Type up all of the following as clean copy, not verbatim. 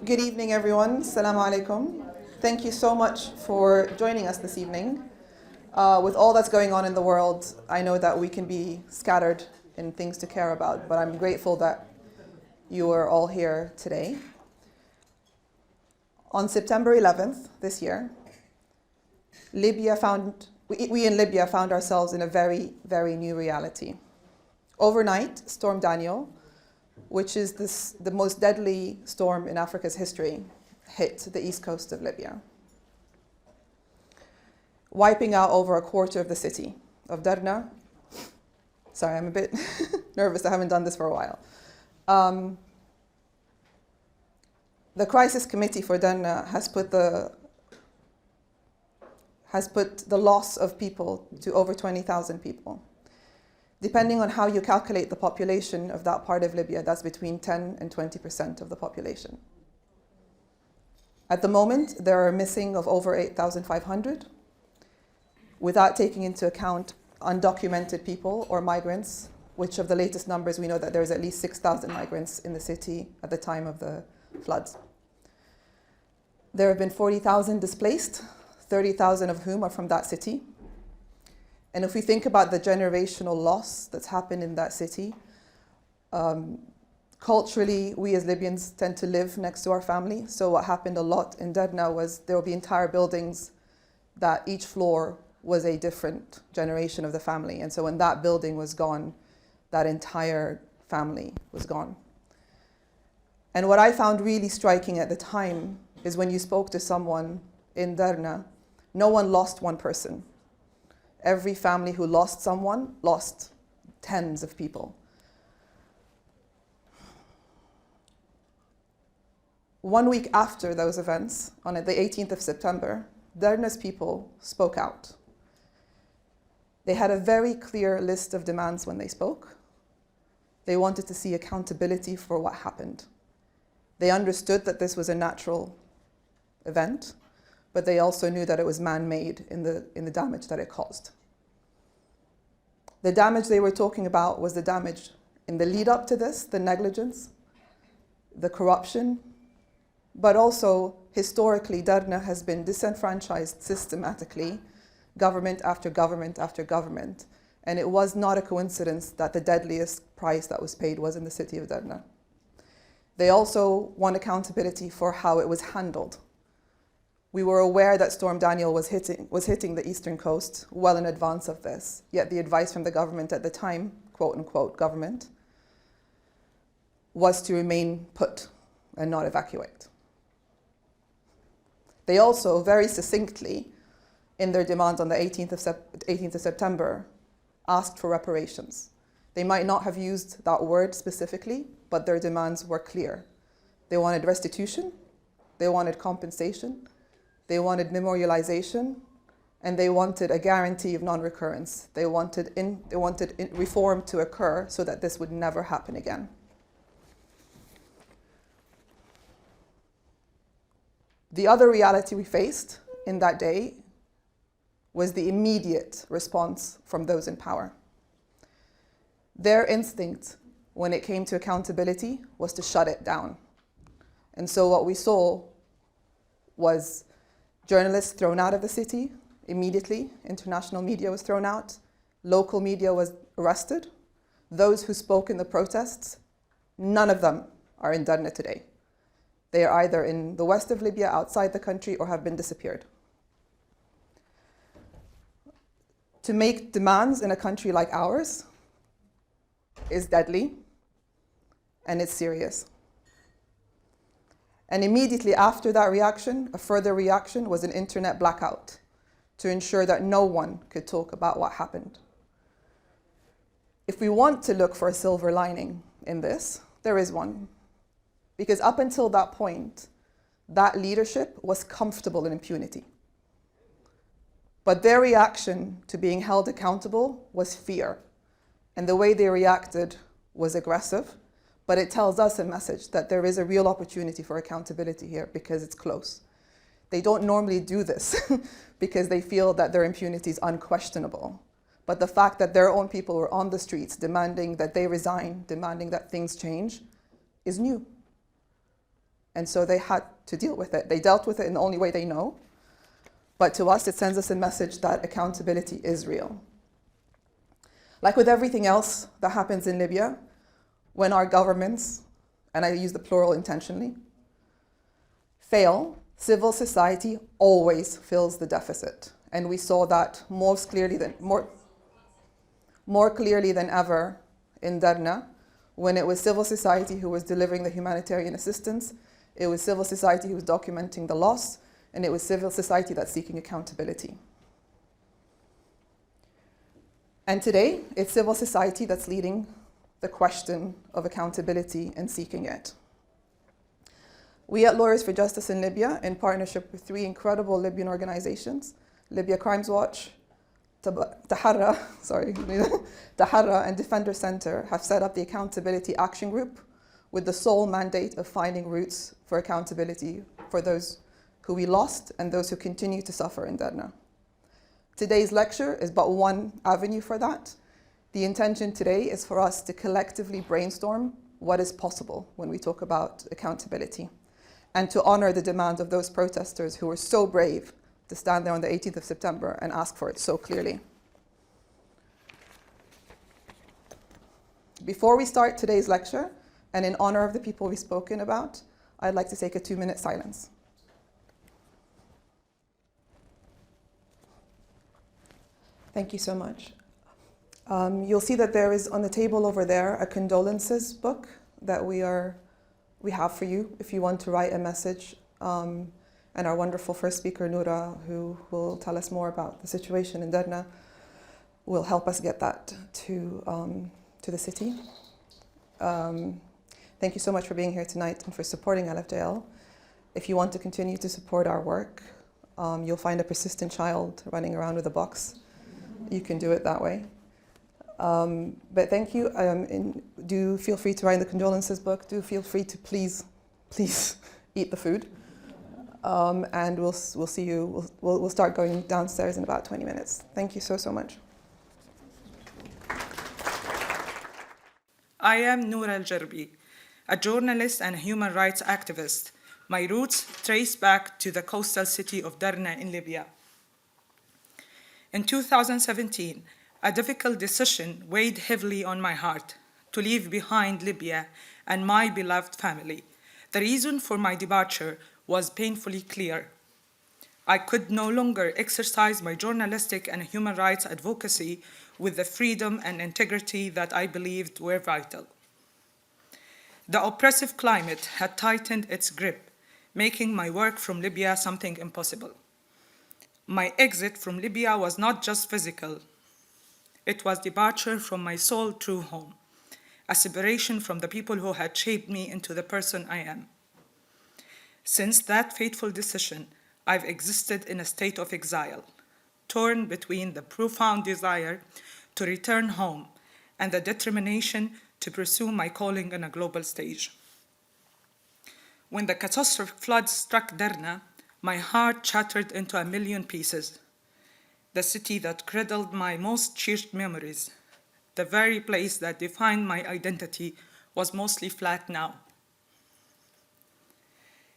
Good evening, everyone. Assalamu alaikum. Thank you so much for joining us this evening. With all that's going on in the world, I know that we can be scattered in things to care about, but I'm grateful that you are all here today. On September 11th this year, we in Libya found ourselves in a very, very new reality. Overnight, Storm Daniel, which is the most deadly storm in Africa's history, hit the east coast of Libya, wiping out over a quarter of the city of Derna. Sorry, I'm a bit nervous. I haven't done this for a while. The crisis committee for Derna has put the loss of people to over 20,000 people. Depending on how you calculate the population of that part of Libya, that's between 10 and 20% of the population. At the moment, there are missing of over 8,500, without taking into account undocumented people or migrants, which of the latest numbers we know that there's at least 6,000 migrants in the city at the time of the floods. There have been 40,000 displaced, 30,000 of whom are from that city. And if we think about the generational loss that's happened in that city, culturally, we as Libyans tend to live next to our family. So what happened a lot in Derna was there will be entire buildings that each floor was a different generation of the family. And so when that building was gone, that entire family was gone. And what I found really striking at the time is when you spoke to someone in Derna, no one lost one person. Every family who lost someone lost tens of people. One week after those events, on the 18th of September, Derna's people spoke out. They had a very clear list of demands when they spoke. They wanted to see accountability for what happened. They understood that this was a natural event, but they also knew that it was man-made in the damage that it caused. The damage they were talking about was the damage in the lead up to this, the negligence, the corruption, but also historically, Derna has been disenfranchised systematically, government after government after government. And it was not a coincidence that the deadliest price that was paid was in the city of Derna. They also want accountability for how it was handled. We were aware that Storm Daniel was hitting the eastern coast well in advance of this, yet the advice from the government at the time, quote unquote government, was to remain put and not evacuate. They also very succinctly, in their demands on the 18th of September, asked for reparations. They might not have used that word specifically, but their demands were clear. They wanted restitution, they wanted compensation, they wanted memorialization, and they wanted a guarantee of non-recurrence. They wanted reform to occur so that this would never happen again. The other reality we faced in that day was the immediate response from those in power. Their instinct when it came to accountability was to shut it down. And so what we saw was journalists thrown out of the city immediately. International media was thrown out. Local media was arrested. Those who spoke in the protests, none of them are in Derna today. They are either in the west of Libya, outside the country, or have been disappeared. To make demands in a country like ours is deadly, and it's serious. And immediately after that reaction, a further reaction was an internet blackout to ensure that no one could talk about what happened. If we want to look for a silver lining in this, there is one. Because up until that point, that leadership was comfortable in impunity. But their reaction to being held accountable was fear. And the way they reacted was aggressive. But it tells us a message that there is a real opportunity for accountability here because it's close. They don't normally do this because they feel that their impunity is unquestionable. But the fact that their own people were on the streets demanding that they resign, demanding that things change, is new. And so they had to deal with it. They dealt with it in the only way they know. But to us, it sends us a message that accountability is real. Like with everything else that happens in Libya, when our governments, and I use the plural intentionally, fail, civil society always fills the deficit. And we saw that more clearly than ever in Derna, when it was civil society who was delivering the humanitarian assistance, it was civil society who was documenting the loss, and it was civil society that's seeking accountability. And today, it's civil society that's leading the question of accountability and seeking it. We at Lawyers for Justice in Libya, in partnership with 3 incredible Libyan organizations, Libya Crimes Watch, Tahra, Tahra and Defender Center, have set up the Accountability Action Group with the sole mandate of finding routes for accountability for those who we lost and those who continue to suffer in Derna. Today's lecture is but one avenue for that. The intention today is for us to collectively brainstorm what is possible when we talk about accountability, and to honor the demands of those protesters who were so brave to stand there on the 18th of September and ask for it so clearly. Before we start today's lecture, and in honor of the people we've spoken about, I'd like to take a 2-minute silence. Thank you so much. You'll see that there is on the table over there a condolences book that we have for you if you want to write a message. And our wonderful first speaker, Noura, who will tell us more about the situation in Derna, will help us get that to the city. Thank you so much for being here tonight and for supporting LFJL. If you want to continue to support our work, you'll find a persistent child running around with a box. You can do it that way. But thank you. Do feel free to write the condolences book. Do feel free to please eat the food. And we'll see you. We'll start going downstairs in about 20 minutes. Thank you so much. I am Noura Eljerbi, a journalist and human rights activist. My roots trace back to the coastal city of Derna in Libya. In 2017, a difficult decision weighed heavily on my heart: to leave behind Libya and my beloved family. The reason for my departure was painfully clear. I could no longer exercise my journalistic and human rights advocacy with the freedom and integrity that I believed were vital. The oppressive climate had tightened its grip, making my work from Libya something impossible. My exit from Libya was not just physical. It was departure from my sole true home, a separation from the people who had shaped me into the person I am. Since that fateful decision, I've existed in a state of exile, torn between the profound desire to return home and the determination to pursue my calling on a global stage. When the catastrophic floods struck Derna, my heart shattered into a million pieces. The city that cradled my most cherished memories, the very place that defined my identity, was mostly flat now.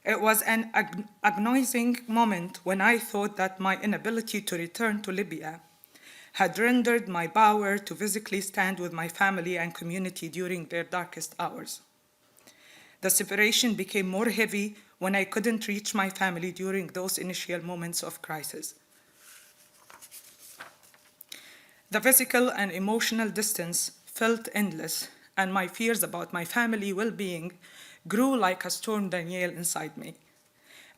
It was an agonizing moment when I thought that my inability to return to Libya had rendered my power to physically stand with my family and community during their darkest hours. The separation became more heavy when I couldn't reach my family during those initial moments of crisis. The physical and emotional distance felt endless, and my fears about my family well-being grew like a storm Daniel inside me.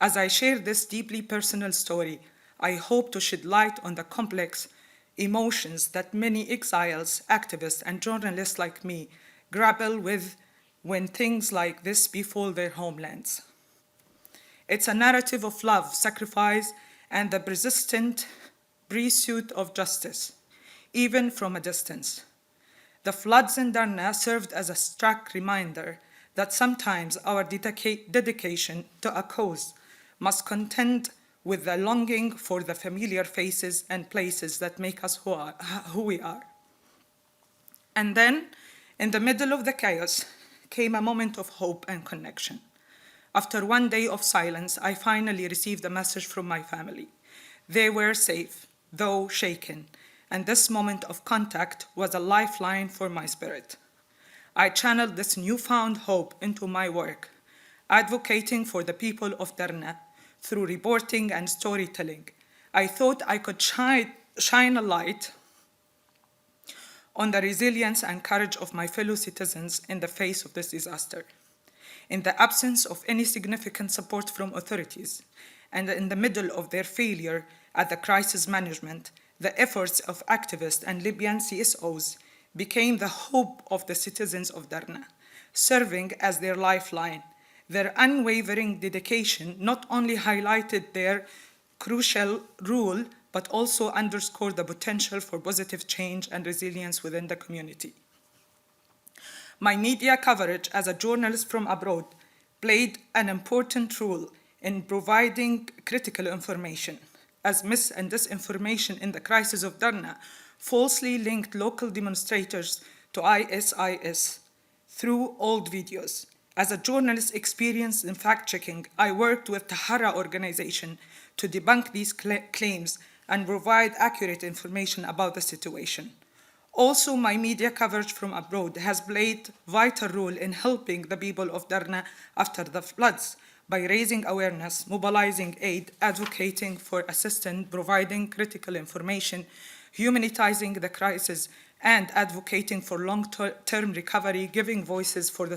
As I share this deeply personal story, I hope to shed light on the complex emotions that many exiles, activists, and journalists like me grapple with when things like this befall their homelands. It's a narrative of love, sacrifice, and the persistent pursuit of justice, even from a distance. The floods in Derna served as a stark reminder that sometimes our dedication to a cause must contend with the longing for the familiar faces and places that make us who we are. And then, in the middle of the chaos, came a moment of hope and connection. After 1 day of silence, I finally received a message from my family. They were safe, though shaken, and this moment of contact was a lifeline for my spirit. I channeled this newfound hope into my work, advocating for the people of Derna through reporting and storytelling. I thought I could shine a light on the resilience and courage of my fellow citizens in the face of this disaster. In the absence of any significant support from authorities, and in the middle of their failure at the crisis management, the efforts of activists and Libyan CSOs became the hope of the citizens of Derna, serving as their lifeline. Their unwavering dedication not only highlighted their crucial role, but also underscored the potential for positive change and resilience within the community. My media coverage as a journalist from abroad played an important role in providing critical information, as mis- and disinformation in the crisis of Derna falsely linked local demonstrators to ISIS through old videos. As a journalist experienced in fact-checking, I worked with Tahra organization to debunk these claims and provide accurate information about the situation. Also, my media coverage from abroad has played a vital role in helping the people of Derna after the floods by raising awareness, mobilizing aid, advocating for assistance, providing critical information, humanitizing the crisis, and advocating for long-term recovery, giving voices for the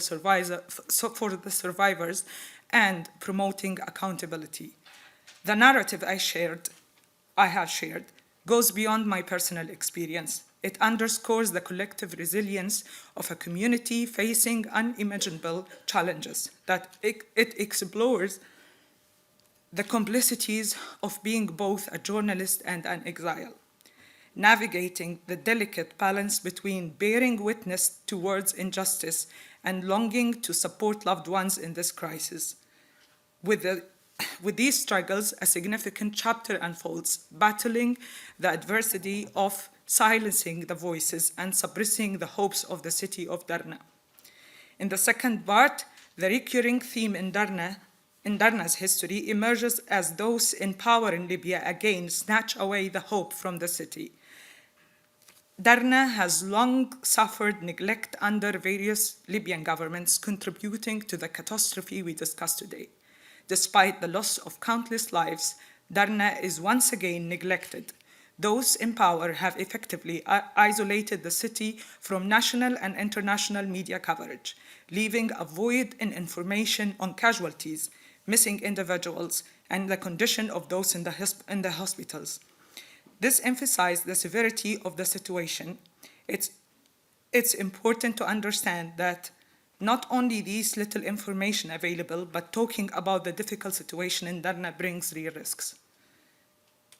survivors, and promoting accountability. The narrative I have shared, goes beyond my personal experience. It underscores the collective resilience of a community facing unimaginable challenges, that it explores the complexities of being both a journalist and an exile, navigating the delicate balance between bearing witness towards injustice and longing to support loved ones in this crisis. With these struggles, a significant chapter unfolds, battling the adversity of silencing the voices and suppressing the hopes of the city of Derna. In the second part, the recurring theme in Derna's history emerges as those in power in Libya again snatch away the hope from the city. Derna has long suffered neglect under various Libyan governments, contributing to the catastrophe we discussed today. Despite the loss of countless lives, Derna is once again neglected. Those in power have effectively isolated the city from national and international media coverage, leaving a void in information on casualties, missing individuals, and the condition of those in the hospitals. This emphasized the severity of the situation. It's important to understand that not only these little information available, but talking about the difficult situation in Derna brings real risks.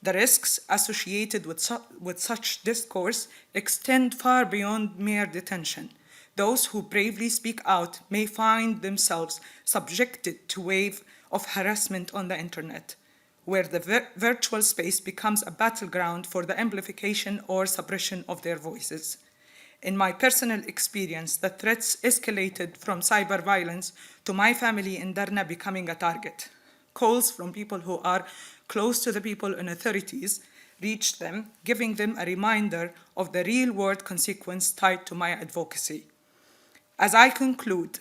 The risks associated with such discourse extend far beyond mere detention. Those who bravely speak out may find themselves subjected to a wave of harassment on the internet, where the virtual space becomes a battleground for the amplification or suppression of their voices. In my personal experience, the threats escalated from cyber violence to my family in Derna becoming a target. Calls from people who are close to the people and authorities reached them, giving them a reminder of the real-world consequence tied to my advocacy. As I conclude,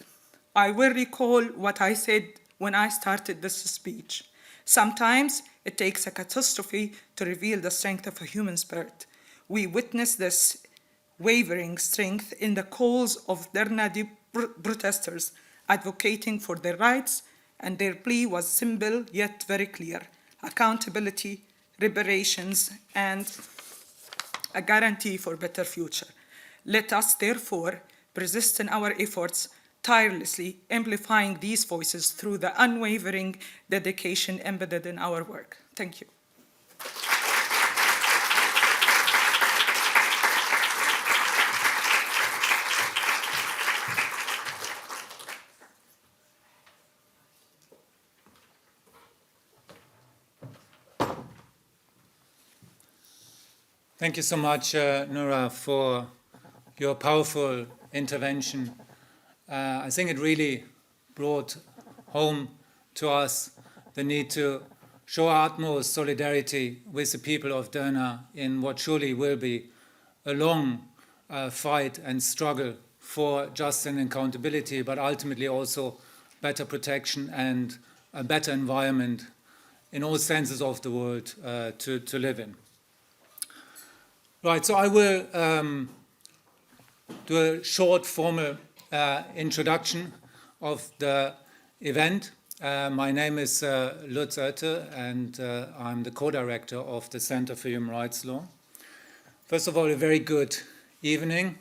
I will recall what I said when I started this speech. Sometimes it takes a catastrophe to reveal the strength of a human spirit. We witness this wavering strength in the calls of Derna protesters advocating for their rights, and their plea was simple yet very clear: accountability, reparations, and a guarantee for a better future. Let us therefore persist in our efforts, tirelessly amplifying these voices through the unwavering dedication embedded in our work. Thank you. Thank you so much, Noura, for your powerful intervention. I think it really brought home to us the need to show utmost solidarity with the people of Derna in what surely will be a long fight and struggle for justice and accountability, but ultimately also better protection and a better environment in all senses of the word to live in. Right, so I will do a short formal introduction of the event. My name is Lutz Oette, and I'm the co-director of the Center for Human Rights Law. First of all, a very good evening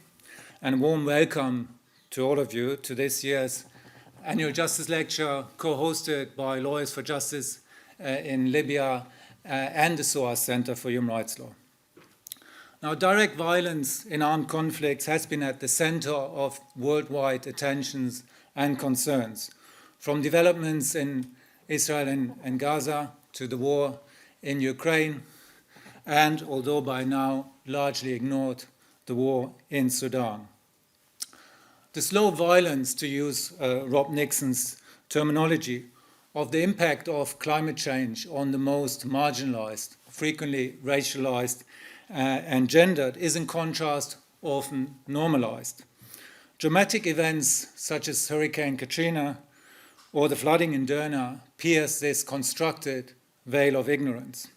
and a warm welcome to all of you to this year's annual Justice Lecture co-hosted by Lawyers for Justice in Libya and the SOAS Center for Human Rights Law. Now, direct violence in armed conflicts has been at the center of worldwide attentions and concerns, from developments in Israel and Gaza to the war in Ukraine, and although by now largely ignored, the war in Sudan. The slow violence, to use Rob Nixon's terminology, of the impact of climate change on the most marginalized, frequently racialized and gendered, is in contrast often normalized. Dramatic events such as Hurricane Katrina or the flooding in Derna pierce this constructed veil of ignorance.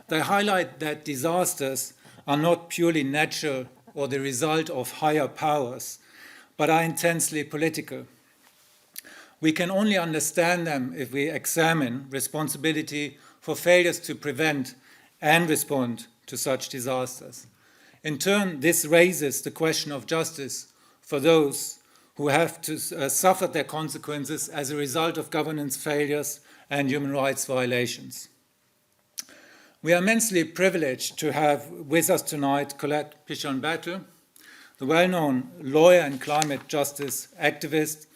They highlight that disasters are not purely natural or the result of higher powers, but are intensely political. We can only understand them if we examine responsibility for failures to prevent and respond to such disasters. In turn, this raises the question of justice for those who have to suffer their consequences as a result of governance failures and human rights violations. We are immensely privileged to have with us tonight Colette Pichon Battle, the well-known lawyer and climate justice activist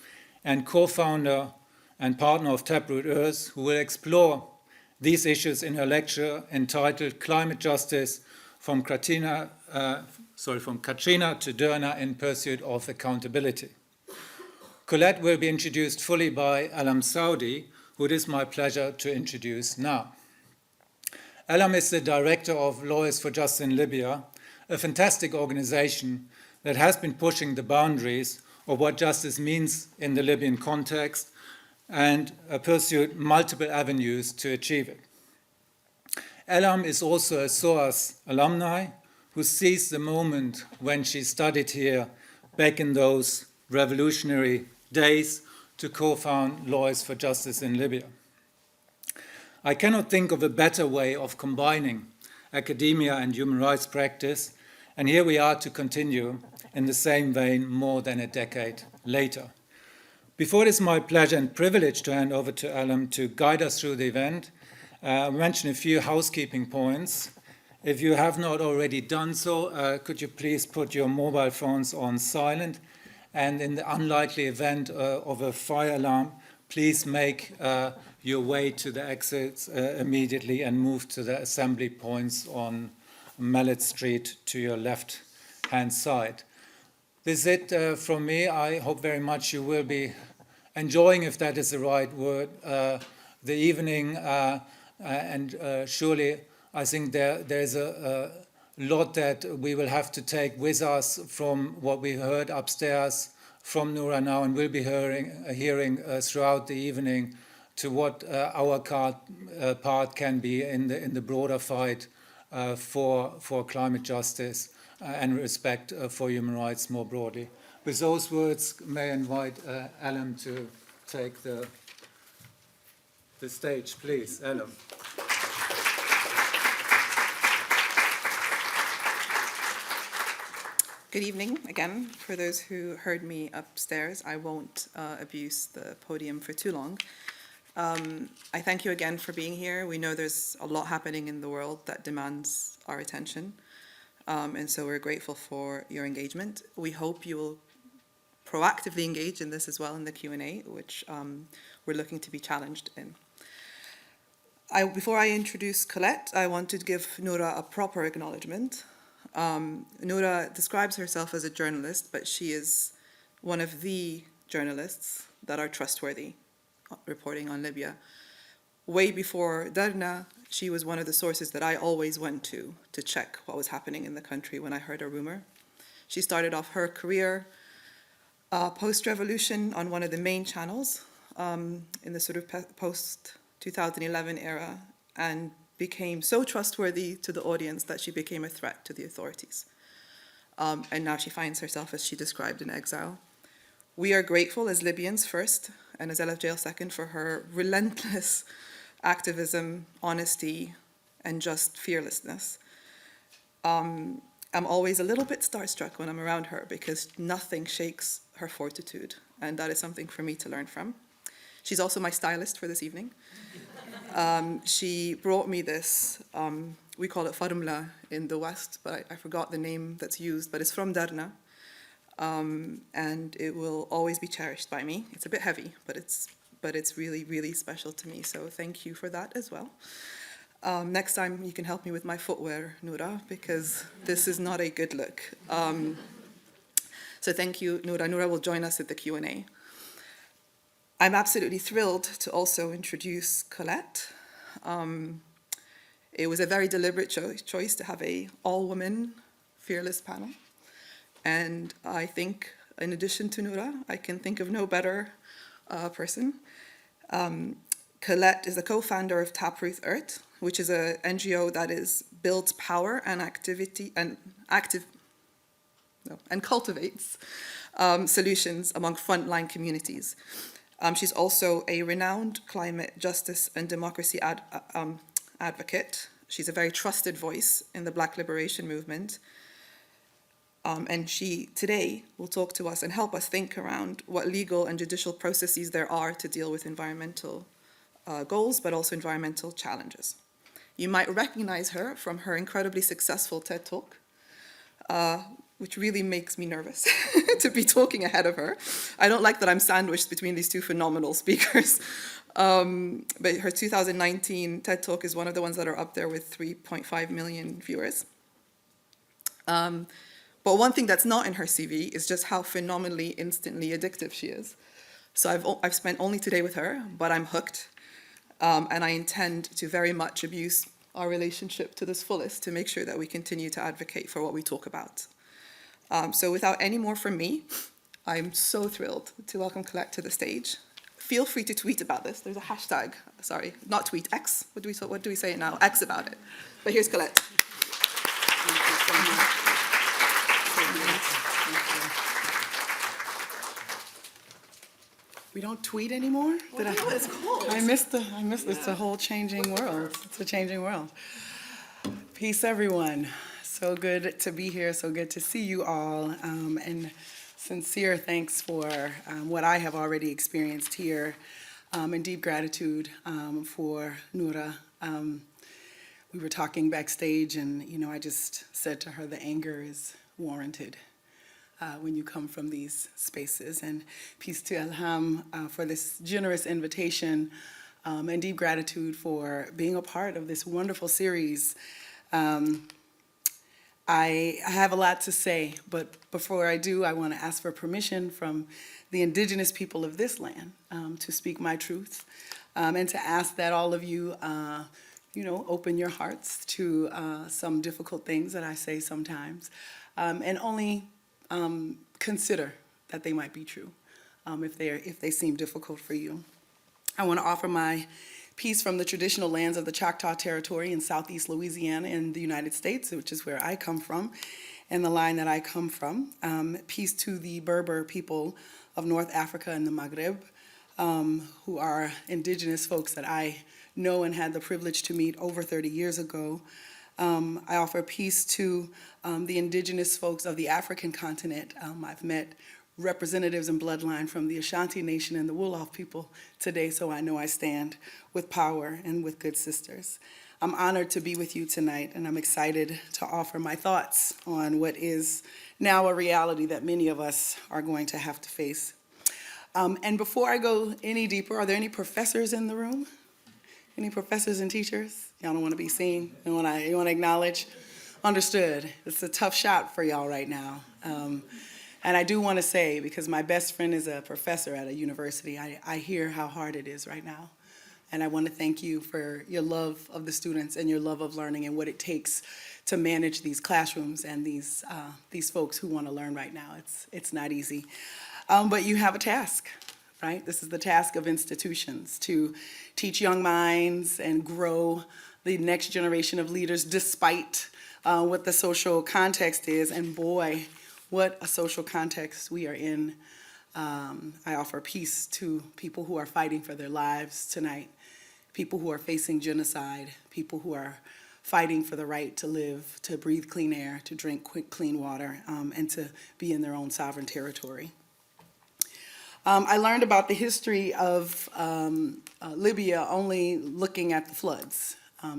and co-founder and partner of Taproot Earth, who will explore these issues in her lecture entitled Climate Justice from Katrina to Derna in Pursuit of Accountability. Colette will be introduced fully by Alam Saudi, who it is my pleasure to introduce now. Alam is the director of Lawyers for Justice in Libya, a fantastic organization that has been pushing the boundaries of what justice means in the Libyan context and pursued multiple avenues to achieve it. Alam is also a SOAS alumni who seized the moment when she studied here back in those revolutionary days to co-found Lawyers for Justice in Libya. I cannot think of a better way of combining academia and human rights practice, and here we are to continue in the same vein more than a decade later. Before it is my pleasure and privilege to hand over to Alam to guide us through the event, I'll mention a few housekeeping points. If you have not already done so, could you please put your mobile phones on silent, and in the unlikely event of a fire alarm, please make your way to the exits immediately and move to the assembly points on Mallet Street to your left-hand side. This is it from me. I hope very much you will be enjoying, if that is the right word, the evening. And surely I think there's a lot that we will have to take with us from what we heard upstairs from Noura now and will be hearing throughout the evening to what our part can be in the broader fight for climate justice and respect for human rights more broadly. With those words, may I invite Alam to take the stage, please. Alam. Good evening again. For those who heard me upstairs, I won't abuse the podium for too long. I thank you again for being here. We know there's a lot happening in the world that demands our attention, and so we're grateful for your engagement. We hope you will proactively engage in this as well in the Q&A, which we're looking to be challenged in. Before I introduce Colette, I want to give Noura a proper acknowledgement. Noura describes herself as a journalist, but she is one of the journalists that are trustworthy reporting on Libya. Way before Derna, she was one of the sources that I always went to check what was happening in the country when I heard a rumor. She started off her career post-revolution on one of the main channels in the sort of post-2011 era, and became so trustworthy to the audience that she became a threat to the authorities. And now she finds herself, as she described, in exile. We are grateful as Libyans first, and as LFJL second, for her relentless activism, honesty, and just fearlessness. I'm always a little bit starstruck when I'm around her because nothing shakes her fortitude, and that is something for me to learn from. She's also my stylist for this evening. She brought me this, we call it farmla in the West, but I forgot the name that's used, but it's from Derna, and it will always be cherished by me. It's a bit heavy, but it's really, really special to me, so thank you for that as well. Next time you can help me with my footwear, Noura, because this is not a good look. So thank you, Noura. Noura will join us at the Q&A. I'm absolutely thrilled to also introduce Colette. It was a very deliberate choice to have an all-woman fearless panel. And I think, in addition to Noura, I can think of no better person. Colette is the co-founder of Taproot Earth, which is an NGO that builds power and cultivates solutions among frontline communities. She's also a renowned climate justice and democracy advocate. She's a very trusted voice in the Black liberation movement. And she today will talk to us and help us think around what legal and judicial processes there are to deal with environmental goals, but also environmental challenges. You might recognize her from her incredibly successful TED Talk, which really makes me nervous to be talking ahead of her. I don't like that I'm sandwiched between these two phenomenal speakers. But her 2019 TED Talk is one of the ones that are up there with 3.5 million viewers. But one thing that's not in her CV is just how phenomenally, instantly addictive she is. So I've spent only today with her, but I'm hooked. And I intend to very much abuse our relationship to this fullest to make sure that we continue to advocate for what we talk about. So without any more from me, I'm so thrilled to welcome Colette to the stage. Feel free to tweet about this. There's a hashtag, sorry, not tweet, X. What do we say now? X about it. But here's Colette. Thank you so much. We don't tweet anymore? It's cool. I missed this. It's a whole changing world. It's a changing world. Peace, everyone. So good to be here. So good to see you all. And sincere thanks for what I have already experienced here. And deep gratitude for Noura. We were talking backstage, and I just said to her, the anger is warranted when you come from these spaces. And peace to Ilham for this generous invitation, and deep gratitude for being a part of this wonderful series. I have a lot to say, but before I do, I want to ask for permission from the indigenous people of this land to speak my truth, and to ask that all of you open your hearts to some difficult things that I say sometimes, and only consider that they might be true if they seem difficult for you. I want to offer my piece from the traditional lands of the Choctaw Territory in southeast Louisiana in the United States, which is where I come from, and the line that I come from. Peace to the Berber people of North Africa and the Maghreb, who are indigenous folks that I know and had the privilege to meet over 30 years ago. I offer peace to the indigenous folks of the African continent. I've met representatives and bloodline from the Ashanti Nation and the Wolof people today, so I know I stand with power and with good sisters. I'm honored to be with you tonight, and I'm excited to offer my thoughts on what is now a reality that many of us are going to have to face. And before I go any deeper, are there any professors in the room? Any professors and teachers? Y'all don't want to be seen? You want to acknowledge? Understood. It's a tough shot for y'all right now. And I do want to say, because my best friend is a professor at a university, I hear how hard it is right now. And I want to thank you for your love of the students and your love of learning and what it takes to manage these classrooms and these folks who want to learn right now. It's not easy. But you have a task, right? This is the task of institutions, to teach young minds and grow the next generation of leaders despite what the social context is. And boy, what a social context we are in. I offer peace to people who are fighting for their lives tonight, people who are facing genocide, people who are fighting for the right to live, to breathe clean air, to drink clean water, and to be in their own sovereign territory. I learned about the history of Libya only looking at the floods,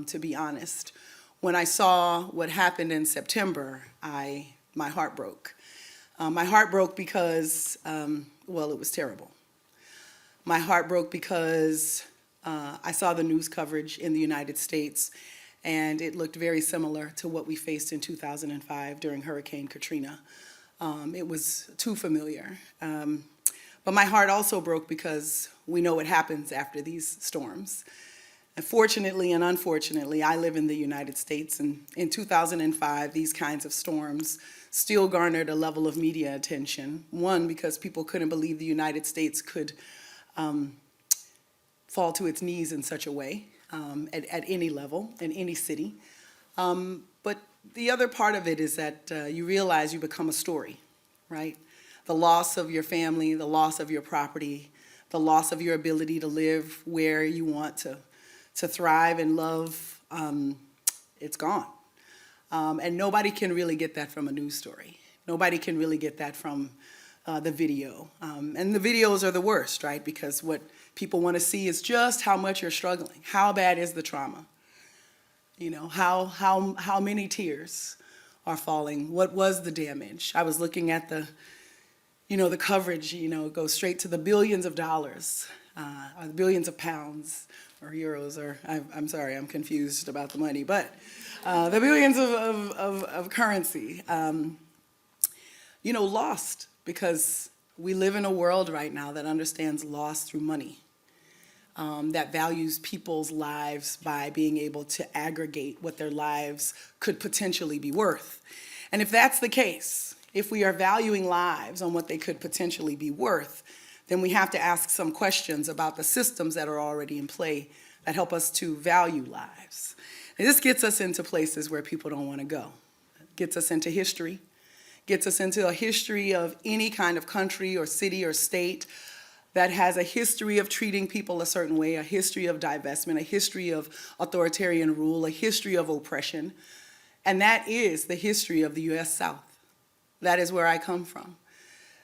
to be honest. When I saw what happened in September, my heart broke. My heart broke because, well, it was terrible. My heart broke because I saw the news coverage in the United States, and it looked very similar to what we faced in 2005 during Hurricane Katrina. It was too familiar. But my heart also broke because we know what happens after these storms. And fortunately and unfortunately, I live in the United States, and in 2005, these kinds of storms still garnered a level of media attention. One, because people couldn't believe the United States could fall to its knees in such a way, at any level, in any city. But the other part of it is that you realize you become a story, right? The loss of your family, the loss of your property, the loss of your ability to live where you want to thrive and love, it's gone. And nobody can really get that from a news story. Nobody can really get that from the video. And the videos are the worst, right? Because what people want to see is just how much you're struggling. How bad is the trauma? You know, how many tears are falling? What was the damage? I was looking at the coverage, it goes straight to the billions of dollars, or the billions of pounds, or euros, or I'm sorry, I'm confused about the money, but the billions of currency, lost, because we live in a world right now that understands loss through money, that values people's lives by being able to aggregate what their lives could potentially be worth. And if that's the case, if we are valuing lives on what they could potentially be worth, then we have to ask some questions about the systems that are already in play that help us to value lives. And this gets us into places where people don't want to go. It gets us into history, gets us into a history of any kind of country or city or state that has a history of treating people a certain way, a history of divestment, a history of authoritarian rule, a history of oppression. And that is the history of the U.S. South. That is where I come from.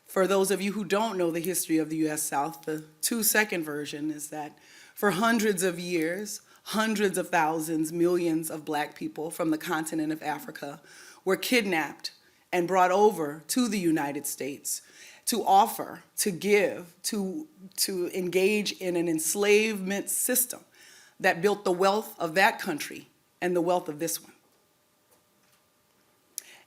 For those of you who don't know the history of the U.S. South, the 2-second version is that for hundreds of years, hundreds of thousands, millions of Black people from the continent of Africa were kidnapped and brought over to the United States to offer, to give, to engage in an enslavement system that built the wealth of that country and the wealth of this one.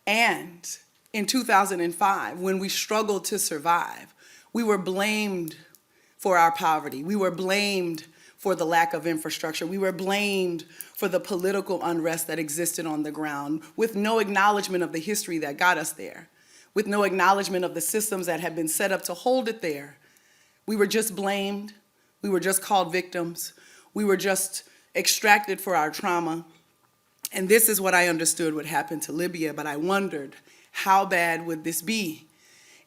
And in 2005, when we struggled to survive, we were blamed for our poverty. We were blamed for the lack of infrastructure. We were blamed for the political unrest that existed on the ground, with no acknowledgement of the history that got us there, with no acknowledgement of the systems that had been set up to hold it there. We were just blamed. We were just called victims. We were just extracted for our trauma. And this is what I understood would happen to Libya, but I wondered, how bad would this be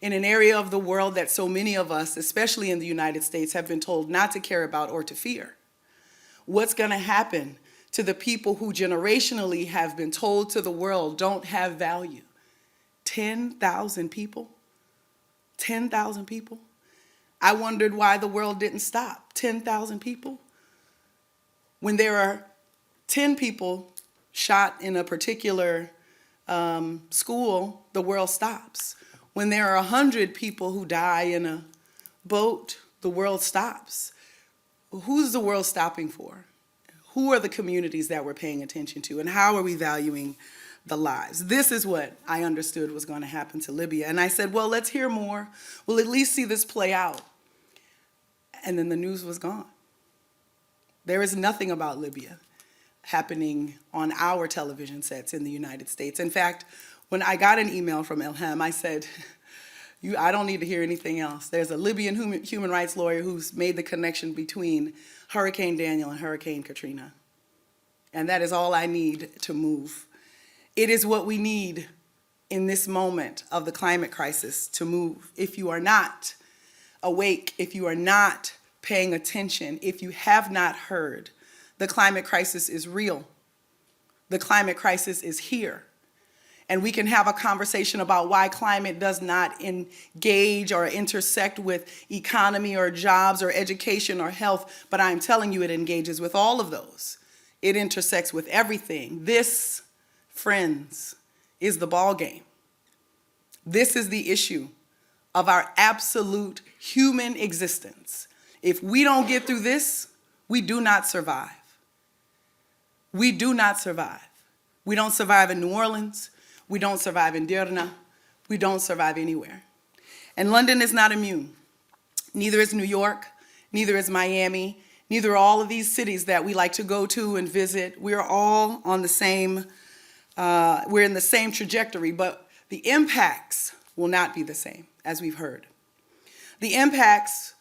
in an area of the world that so many of us, especially in the United States, have been told not to care about or to fear? What's going to happen to the people who generationally have been told to the world don't have value? 10,000 people? 10,000 people? I wondered why the world didn't stop. 10,000 people? When there are 10 people shot in a particular school, the world stops. When there are 100 people who die in a boat, the world stops. Who's the world stopping for? Who are the communities that we're paying attention to? And how are we valuing the lives. This is what I understood was going to happen to Libya. And I said, well, let's hear more. We'll at least see this play out. And then the news was gone. There is nothing about Libya happening on our television sets in the United States. In fact, when I got an email from Ilham, I said, I don't need to hear anything else. There's a Libyan human rights lawyer who's made the connection between Hurricane Daniel and Hurricane Katrina. And that is all I need to move. It is what we need in this moment of the climate crisis to move. If you are not awake, if you are not paying attention, if you have not heard, the climate crisis is real. The climate crisis is here. And we can have a conversation about why climate does not engage or intersect with economy or jobs or education or health, but I'm telling you it engages with all of those. It intersects with everything. This, friends, is the ball game. This is the issue of our absolute human existence. If we don't get through this, we do not survive. We do not survive. We don't survive in New Orleans. We don't survive in Derna. We don't survive anywhere. And London is not immune. Neither is New York. Neither is Miami. Neither are all of these cities that we like to go to and visit. We're all on the same, we're in the same trajectory, but the impacts will not be the same, as we've heard. The impacts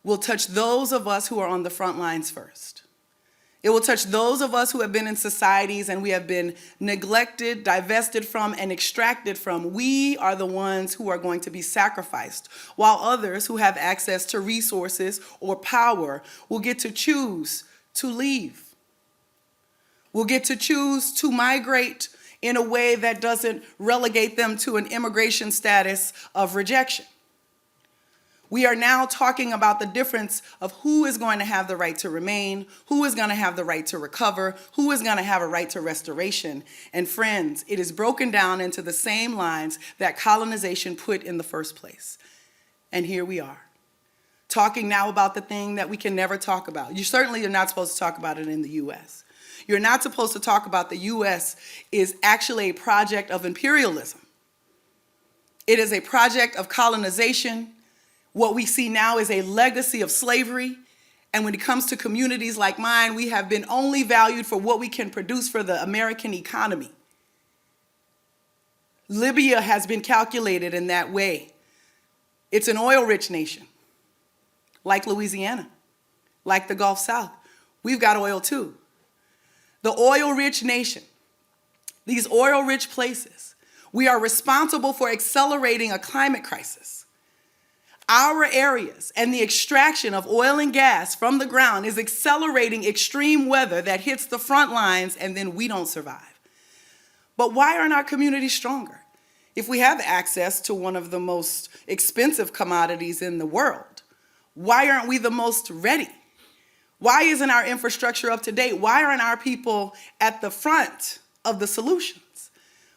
will touch those of us who are on the front lines first. It will touch those of us who have been in societies and we have been neglected, divested from, and extracted from. We are the ones who are going to be sacrificed, while others who have access to resources or power will get to choose to leave. Will get to choose to migrate in a way that doesn't relegate them to an immigration status of rejection. We are now talking about the difference of who is going to have the right to remain, who is going to have the right to recover, who is going to have a right to restoration. And friends, it is broken down into the same lines that colonization put in the first place. And here we are, talking now about the thing that we can never talk about. You certainly are not supposed to talk about it in the U.S. You're not supposed to talk about the U.S. is actually a project of imperialism. It is a project of colonization. What we see now is a legacy of slavery. And when it comes to communities like mine, we have been only valued for what we can produce for the American economy. Libya has been calculated in that way. It's an oil-rich nation, like Louisiana, like the Gulf South. We've got oil too. The oil-rich nation, these oil-rich places, we are responsible for accelerating a climate crisis. Our areas and the extraction of oil and gas from the ground is accelerating extreme weather that hits the front lines, and then we don't survive. But why aren't our communities stronger? If we have access to one of the most expensive commodities in the world, why aren't we the most ready? Why isn't our infrastructure up to date? Why aren't our people at the front of the solutions?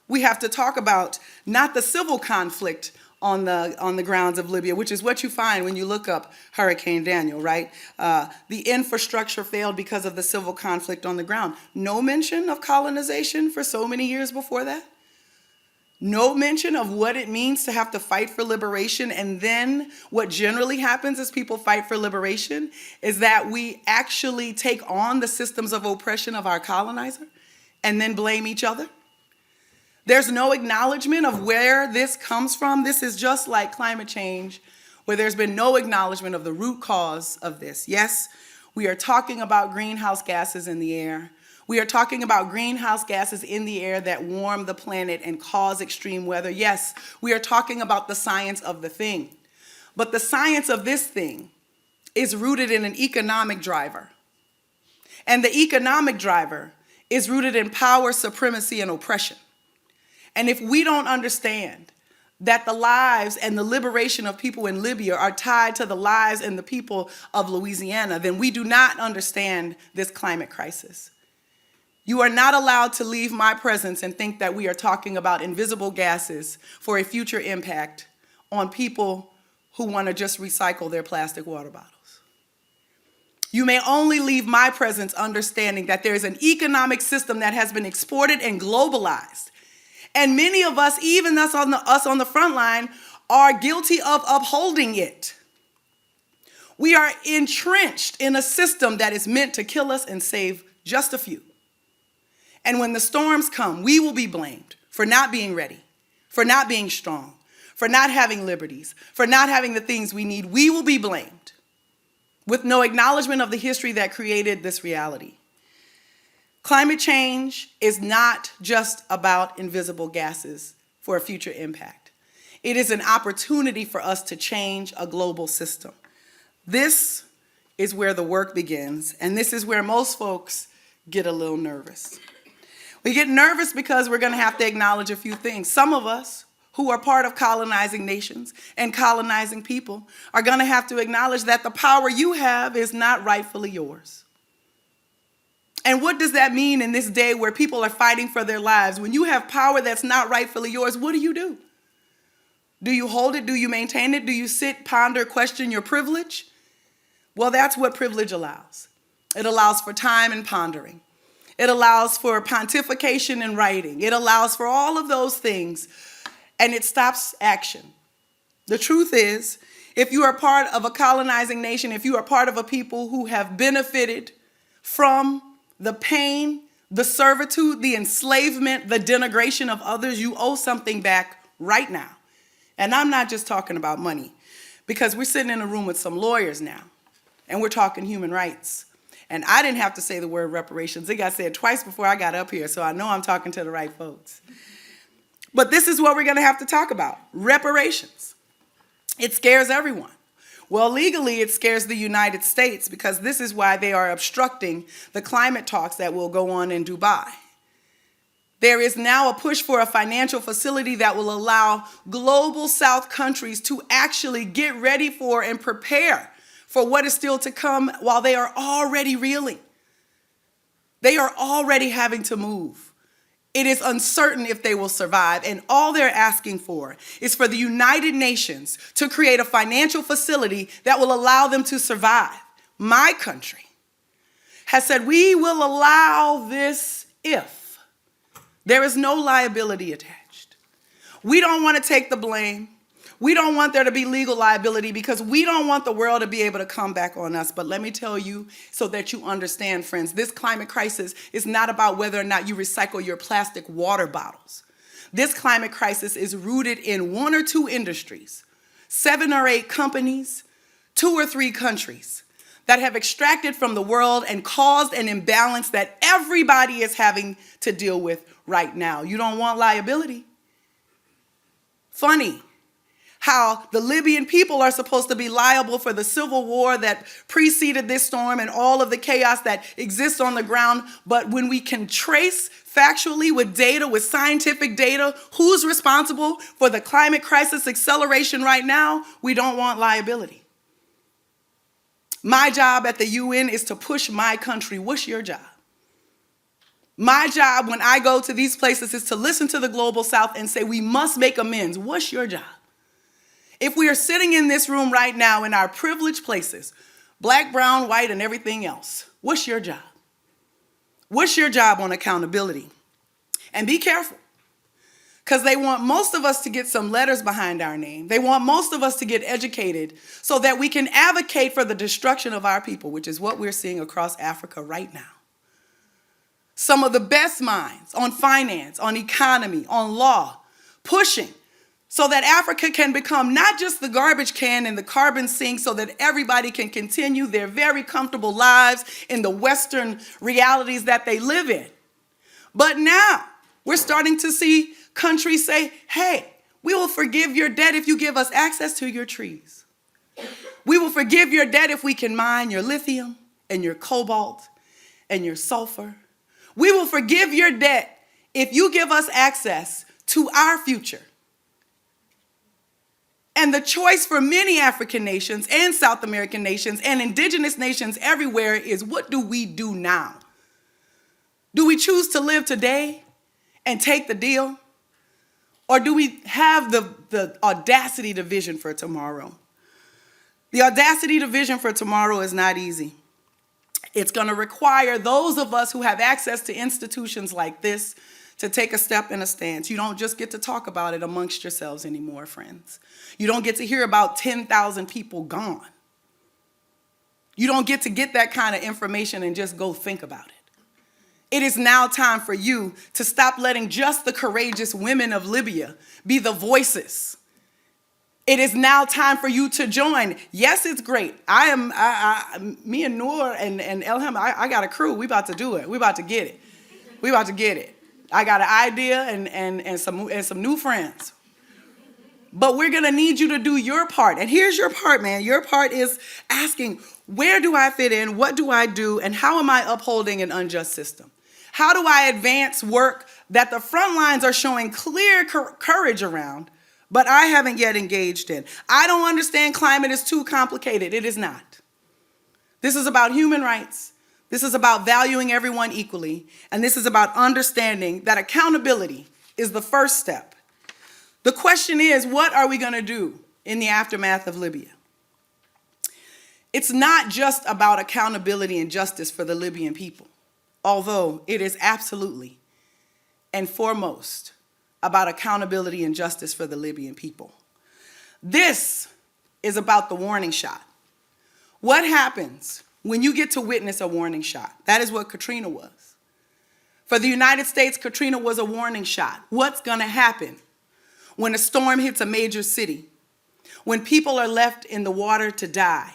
We have to talk about not the civil conflict on the grounds of Libya, which is what you find when you look up Hurricane Daniel, right? The infrastructure failed because of the civil conflict on the ground. No mention of colonization for so many years before that. No mention of what it means to have to fight for liberation. And then what generally happens as people fight for liberation is that we actually take on the systems of oppression of our colonizer and then blame each other. There's no acknowledgement of where this comes from. This is just like climate change, where there's been no acknowledgement of the root cause of this. Yes, we are talking about greenhouse gases in the air. We are talking about greenhouse gases in the air that warm the planet and cause extreme weather. Yes, we are talking about the science of the thing. But the science of this thing is rooted in an economic driver. And the economic driver is rooted in power, supremacy, and oppression. And if we don't understand that the lives and the liberation of people in Libya are tied to the lives and the people of Louisiana, then we do not understand this climate crisis. You are not allowed to leave my presence and think that we are talking about invisible gases for a future impact on people who want to just recycle their plastic water bottles. You may only leave my presence understanding that there is an economic system that has been exported and globalized. And many of us, even us on the front line, are guilty of upholding it. We are entrenched in a system that is meant to kill us and save just a few. And when the storms come, we will be blamed for not being ready, for not being strong, for not having liberties, for not having the things we need. We will be blamed with no acknowledgement of the history that created this reality. Climate change is not just about invisible gases for a future impact. It is an opportunity for us to change a global system. This is where the work begins, and this is where most folks get a little nervous. We get nervous because we're going to have to acknowledge a few things. Some of us who are part of colonizing nations and colonizing people are going to have to acknowledge that the power you have is not rightfully yours. And what does that mean in this day where people are fighting for their lives? When you have power that's not rightfully yours, what do? Do you hold it? Do you maintain it? Do you sit, ponder, question your privilege? Well, that's what privilege allows. It allows for time and pondering. It allows for pontification and writing. It allows for all of those things, and it stops action. The truth is, if you are part of a colonizing nation, if you are part of a people who have benefited from the pain, the servitude, the enslavement, the denigration of others, you owe something back right now. And I'm not just talking about money, because we're sitting in a room with some lawyers now, and we're talking human rights. And I didn't have to say the word reparations. It got said twice before I got up here, so I know I'm talking to the right folks. But this is what we're going to have to talk about, reparations. It scares everyone. Well, legally, it scares the United States, because this is why they are obstructing the climate talks that will go on in Dubai. There is now a push for a financial facility that will allow global South countries to actually get ready for and prepare for what is still to come while they are already reeling. They are already having to move. It is uncertain if they will survive, and all they're asking for is for the United Nations to create a financial facility that will allow them to survive. My country has said we will allow this if there is no liability attached. We don't want to take the blame. We don't want there to be legal liability, because we don't want the world to be able to come back on us. But let me tell you, so that you understand, friends, this climate crisis is not about whether or not you recycle your plastic water bottles. This climate crisis is rooted in 1 or 2 industries, 7 or 8 companies, 2 or 3 countries that have extracted from the world and caused an imbalance that everybody is having to deal with right now. You don't want liability. Funny how the Libyan people are supposed to be liable for the civil war that preceded this storm and all of the chaos that exists on the ground. But when we can trace factually with data, with scientific data, who's responsible for the climate crisis acceleration right now, we don't want liability. My job at the UN is to push my country. What's your job? My job when I go to these places is to listen to the global South and say, we must make amends. What's your job? If we are sitting in this room right now in our privileged places, black, brown, white, and everything else, what's your job? What's your job on accountability? And be careful, because they want most of us to get some letters behind our name. They want most of us to get educated so that we can advocate for the destruction of our people, which is what we're seeing across Africa right now. Some of the best minds on finance, on economy, on law, pushing so that Africa can become not just the garbage can and the carbon sink, so that everybody can continue their very comfortable lives in the Western realities that they live in. But now we're starting to see countries say, hey, we will forgive your debt if you give us access to your trees. We will forgive your debt if we can mine your lithium and your cobalt and your sulfur. We will forgive your debt if you give us access to our future. And the choice for many African nations and South American nations and indigenous nations everywhere is, what do we do now? Do we choose to live today and take the deal? Or do we have the audacity to vision for tomorrow? The audacity to vision for tomorrow is not easy. It's going to require those of us who have access to institutions like this to take a step and a stance. You don't just get to talk about it amongst yourselves anymore, friends. You don't get to hear about 10,000 people gone. You don't get to get that kind of information and just go think about it. It is now time for you to stop letting just the courageous women of Libya be the voices. It is now time for you to join. Yes, it's great. Me and Noura and Elham, I got a crew. We about to do it. We about to get it. We about to get it. I got an idea and some new friends. But we're going to need you to do your part. And here's your part, man. Your part is asking, where do I fit in? What do I do? And how am I upholding an unjust system? How do I advance work that the front lines are showing clear courage around, but I haven't yet engaged in? I don't understand climate is too complicated. It is not. This is about human rights. This is about valuing everyone equally. And this is about understanding that accountability is the first step. The question is, what are we going to do in the aftermath of Libya? It's not just about accountability and justice for the Libyan people, although it is absolutely and foremost about accountability and justice for the Libyan people. This is about the warning shot. What happens when you get to witness a warning shot? That is what Katrina was. For the United States, Katrina was a warning shot. What's going to happen when a storm hits a major city? When people are left in the water to die?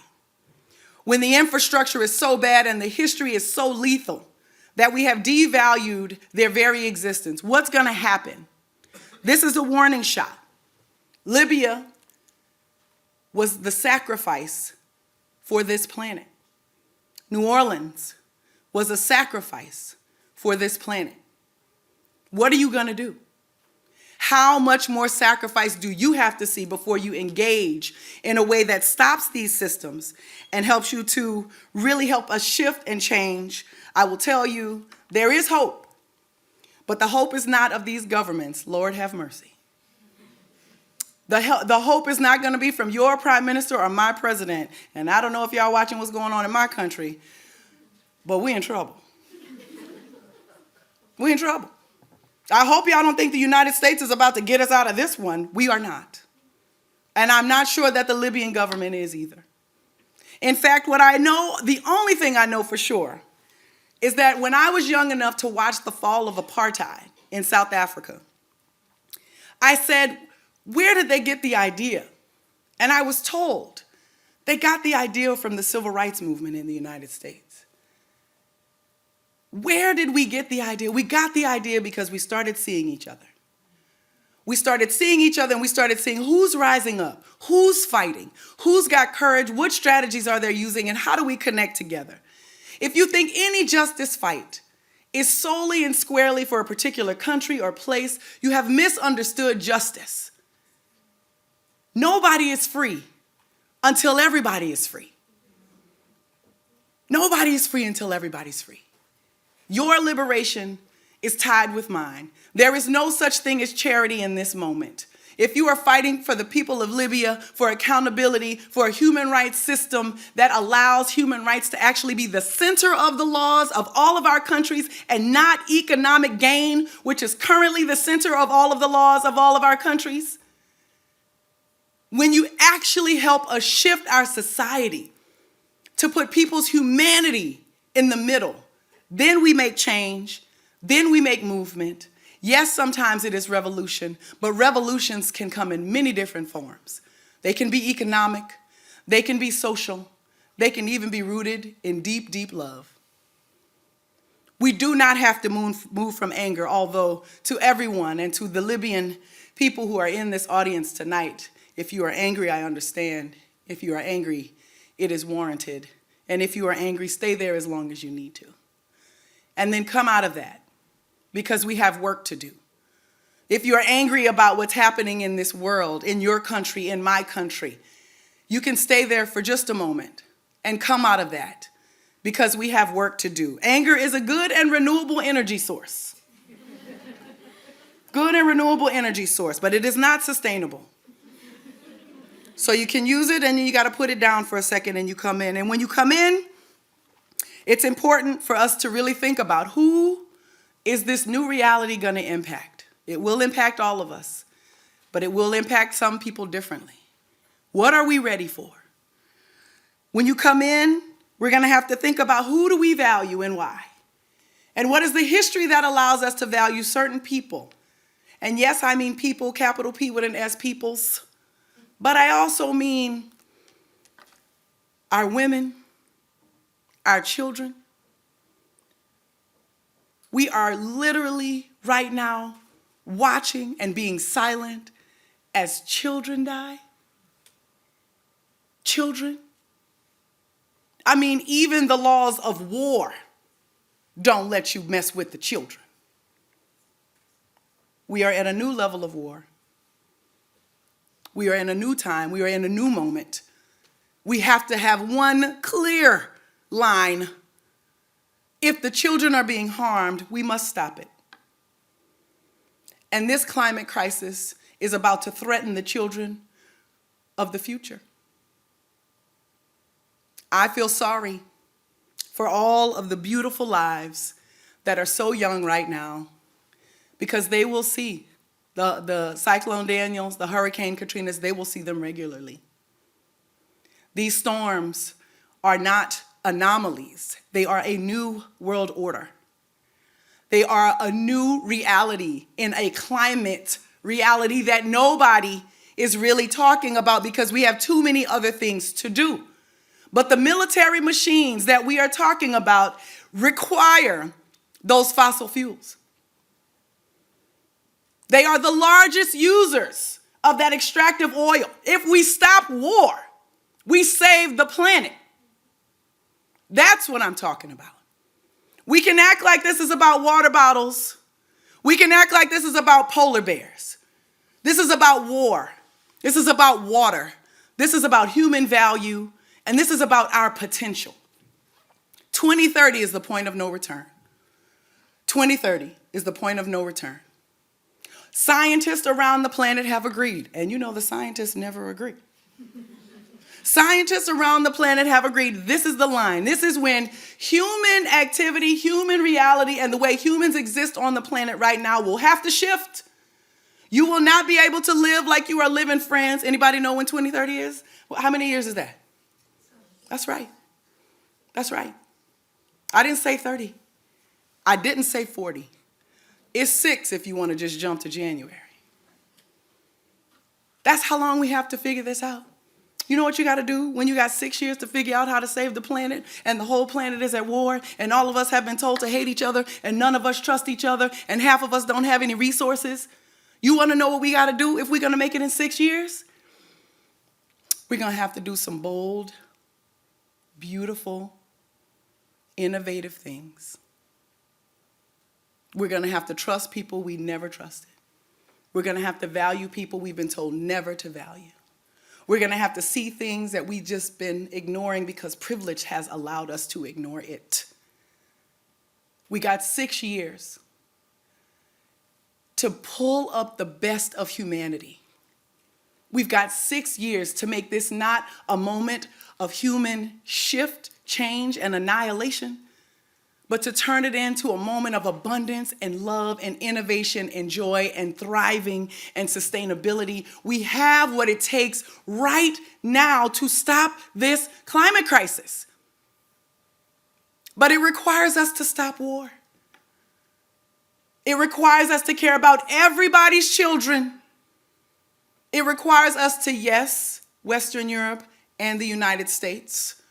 When the infrastructure is so bad and the history is so lethal that we have devalued their very existence? What's going to happen? This is a warning shot. Libya was the sacrifice for this planet. New Orleans was a sacrifice for this planet. What are you going to do? How much more sacrifice do you have to see before you engage in a way that stops these systems and helps you to really help us shift and change? I will tell you, there is hope, but the hope is not of these governments. Lord have mercy. The hope is not going to be from your prime minister or my president. And I don't know if y'all watching what's going on in my country, but we're in trouble. We're in trouble. I hope y'all don't think the United States is about to get us out of this one. We are not. And I'm not sure that the Libyan government is either. In fact, what I know, the only thing I know for sure, is that when I was young enough to watch the fall of apartheid in South Africa, I said, where did they get the idea? And I was told they got the idea from the civil rights movement in the United States. Where did we get the idea? We got the idea because we started seeing each other. We started seeing each other and we started seeing who's rising up, who's fighting, who's got courage, what strategies are they using, and how do we connect together? If you think any justice fight is solely and squarely for a particular country or place, you have misunderstood justice. Nobody is free until everybody is free. Nobody is free until everybody's free. Your liberation is tied with mine. There is no such thing as charity in this moment. If you are fighting for the people of Libya, for accountability, for a human rights system that allows human rights to actually be the center of the laws of all of our countries and not economic gain, which is currently the center of all of the laws of all of our countries, when you actually help us shift our society to put people's humanity in the middle, then we make change, then we make movement. Yes, sometimes it is revolution, but revolutions can come in many different forms. They can be economic, they can be social, they can even be rooted in deep, deep love. We do not have to move from anger, although to everyone and to the Libyan people who are in this audience tonight, if you are angry, I understand. If you are angry, it is warranted. And if you are angry, stay there as long as you need to. And then come out of that, because we have work to do. If you are angry about what's happening in this world, in your country, in my country, you can stay there for just a moment and come out of that, because we have work to do. Anger is a good and renewable energy source. Good and renewable energy source, but it is not sustainable. So you can use it and then you got to put it down for a second and you come in. And when you come in, It's important for us to really think about who is this new reality going to impact. It will impact all of us, but it will impact some people differently. What are we ready for? When you come in, we're going to have to think about who do we value and why. And what is the history that allows us to value certain people? And yes, I mean people, capital P with an S, peoples. But I also mean our women, our children. We are literally right now watching and being silent as children die. Children. I mean, even the laws of war don't let you mess with the children. We are at a new level of war. We are in a new time. We are in a new moment. We have to have one clear line. If the children are being harmed, we must stop it. And this climate crisis is about to threaten the children of the future. I feel sorry for all of the beautiful lives that are so young right now, because they will see the Cyclone Daniels, the Hurricane Katrinas, they will see them regularly. These storms are not anomalies. They are a new world order. They are a new reality in a climate reality that nobody is really talking about because we have too many other things to do. But the military machines that we are talking about require those fossil fuels. They are the largest users of that extractive oil. If we stop war, we save the planet. That's what I'm talking about. We can act like this is about water bottles. We can act like this is about polar bears. This is about war. This is about water. This is about human value. And this is about our potential. 2030 is the point of no return. 2030 is the point of no return. Scientists around the planet have agreed. And you know the scientists never agree. Scientists around the planet have agreed. This is the line. This is when human activity, human reality, and the way humans exist on the planet right now will have to shift. You will not be able to live like you are living, friends. Anybody know when 2030 is? Well, how many years is that? That's right. That's right. I didn't say 30. I didn't say 40. It's 6 if you want to just jump to January. That's how long we have to figure this out. You know what you got to do when you got 6 years to figure out how to save the planet and the whole planet is at war and all of us have been told to hate each other and none of us trust each other and half of us don't have any resources? You want to know what we got to do if we're going to make it in 6 years? We're going to have to do some bold, beautiful, innovative things. We're going to have to trust people we never trusted. We're going to have to value people we've been told never to value. We're going to have to see things that we've just been ignoring because privilege has allowed us to ignore it. We got 6 years to pull up the best of humanity. We've got 6 years to make this not a moment of human shift, change, and annihilation, but to turn it into a moment of abundance and love and innovation and joy and thriving and sustainability. We have what it takes right now to stop this climate crisis. But it requires us to stop war. It requires us to care about everybody's children. It requires us to, yes, Western Europe and the United States,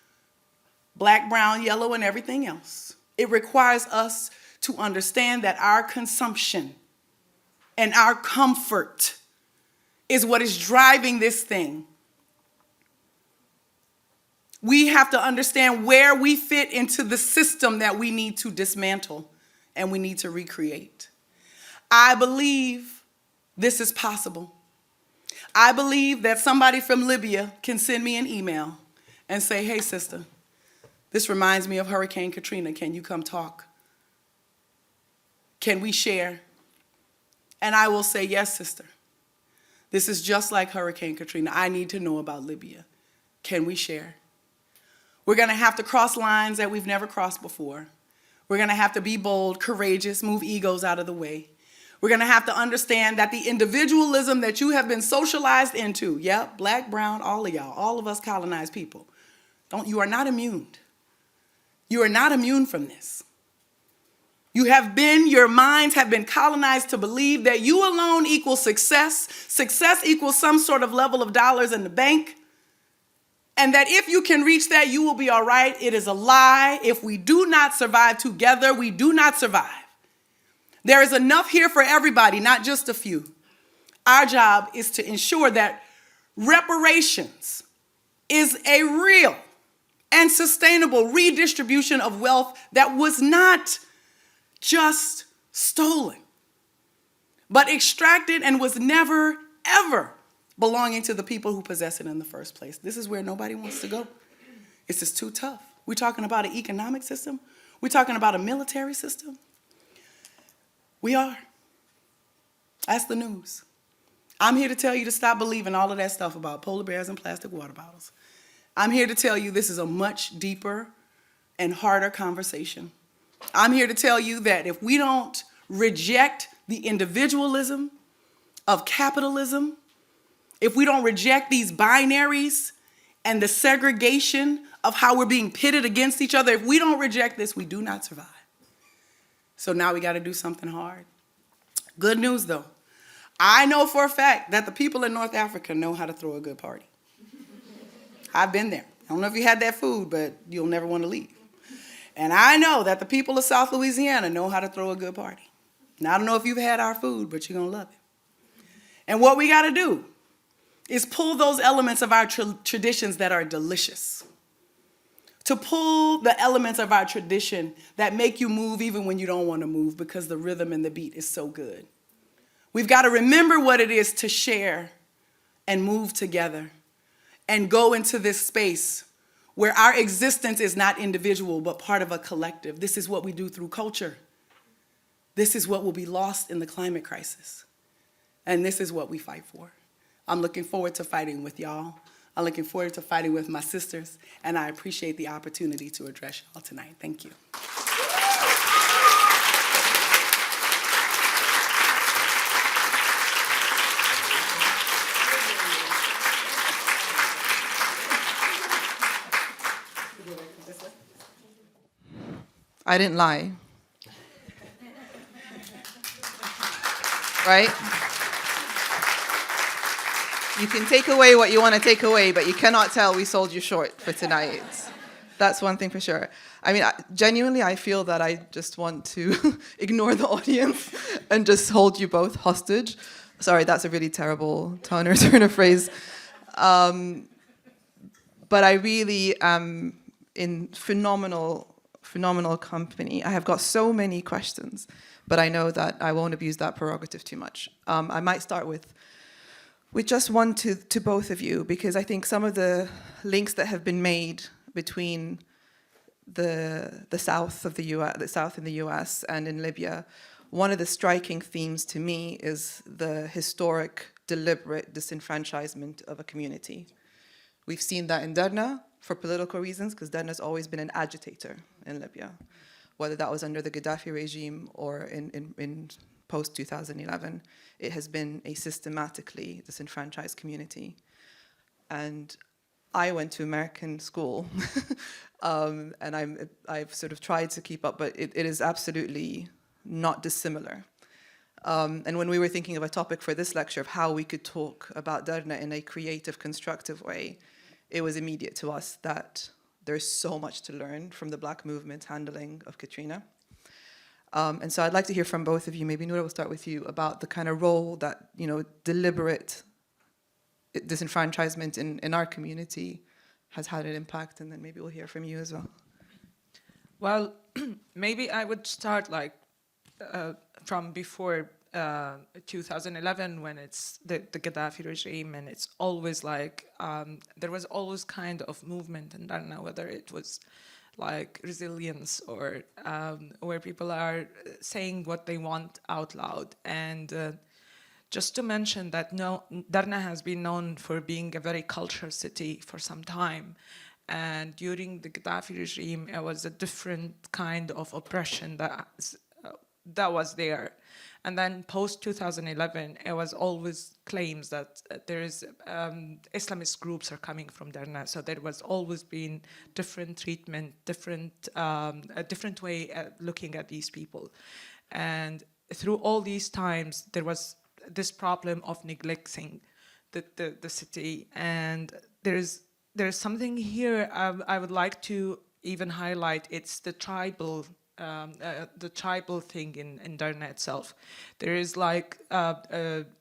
black, brown, yellow, and everything else. It requires us to understand that our consumption and our comfort is what is driving this thing. We have to understand where we fit into the system that we need to dismantle and we need to recreate. I believe this is possible. I believe that somebody from Libya can send me an email and say, hey, sister, this reminds me of Hurricane Katrina. Can you come talk? Can we share? And I will say, yes, sister. This is just like Hurricane Katrina. I need to know about Libya. Can we share? We're going to have to cross lines that we've never crossed before. We're going to have to be bold, courageous, move egos out of the way. We're going to have to understand that the individualism that you have been socialized into, yep, black, brown, all of y'all, all of us colonized people, you are not immune. You are not immune from this. Your minds have been colonized to believe that you alone equals success. Success equals some sort of level of dollars in the bank. And that if you can reach that, you will be all right. It is a lie. If we do not survive together, we do not survive. There is enough here for everybody, not just a few. Our job is to ensure that reparations is a real and sustainable redistribution of wealth that was not just stolen, but extracted and was never, ever belonging to the people who possess it in the first place. This is where nobody wants to go. It's just too tough. We're talking about an economic system. We're talking about a military system. We are. That's the news. I'm here to tell you to stop believing all of that stuff about polar bears and plastic water bottles. I'm here to tell you this is a much deeper and harder conversation. I'm here to tell you that if we don't reject the individualism of capitalism, if we don't reject these binaries and the segregation of how we're being pitted against each other, if we don't reject this, we do not survive. So now we got to do something hard. Good news, though. I know for a fact that the people in North Africa know how to throw a good party. I've been there. I don't know if you had that food, but you'll never want to leave. And I know that the people of South Louisiana know how to throw a good party. Now, I don't know if you've had our food, but you're going to love it. And what we got to do is pull those elements of our traditions that are delicious. To pull the elements of our tradition that make you move even when you don't want to move because the rhythm and the beat is so good. We've got to remember what it is to share and move together and go into this space where our existence is not individual but part of a collective. This is what we do through culture. This is what will be lost in the climate crisis. And this is what we fight for. I'm looking forward to fighting with y'all. I'm looking forward to fighting with my sisters, and I appreciate the opportunity to address y'all tonight. Thank you. I didn't lie. Right? You can take away what you want to take away, but you cannot tell we sold you short for tonight. That's one thing for sure. I mean, genuinely, I feel that I just want to ignore the audience and just hold you both hostage. Sorry, that's a really terrible turn of phrase. But I really am in phenomenal company. I have got so many questions, but I know that I won't abuse that prerogative too much. I might start with just one to both of you, because I think some of the links that have been made between the south of the US, the south in the US and in Libya, one of the striking themes to me is the historic, deliberate disenfranchisement of a community. We've seen that in Derna for political reasons, because Derna's always been an agitator in Libya, whether that was under the Gaddafi regime or in post-2011. It has been a systematically disenfranchised community. And I went to American school, and I've sort of tried to keep up, but it is absolutely not dissimilar. And when we were thinking of a topic for this lecture of how we could talk about Derna in a creative, constructive way, it was immediate to us that there's so much to learn from the Black movement's handling of Katrina. And so I'd like to hear from both of you, maybe Noura, we'll start with you, about the kind of role that, deliberate disenfranchisement in our community has had an impact, and then maybe we'll hear from you as well. Well, maybe I would start from before 2011, when it's the Gaddafi regime, and it's always there was always kind of movement in Derna, whether it was like resilience or where people are saying what they want out loud. And just to mention that Derna has been known for being a very cultural city for some time. And during the Gaddafi regime, it was a different kind of oppression that was there. And then post 2011, it was always claims that there is Islamist groups are coming from Derna. So there was always been different treatment, a different way at looking at these people. And through all these times, there was this problem of neglecting the city. And there's something here I would like to even highlight. It's the tribal thing in Derna itself. There is like,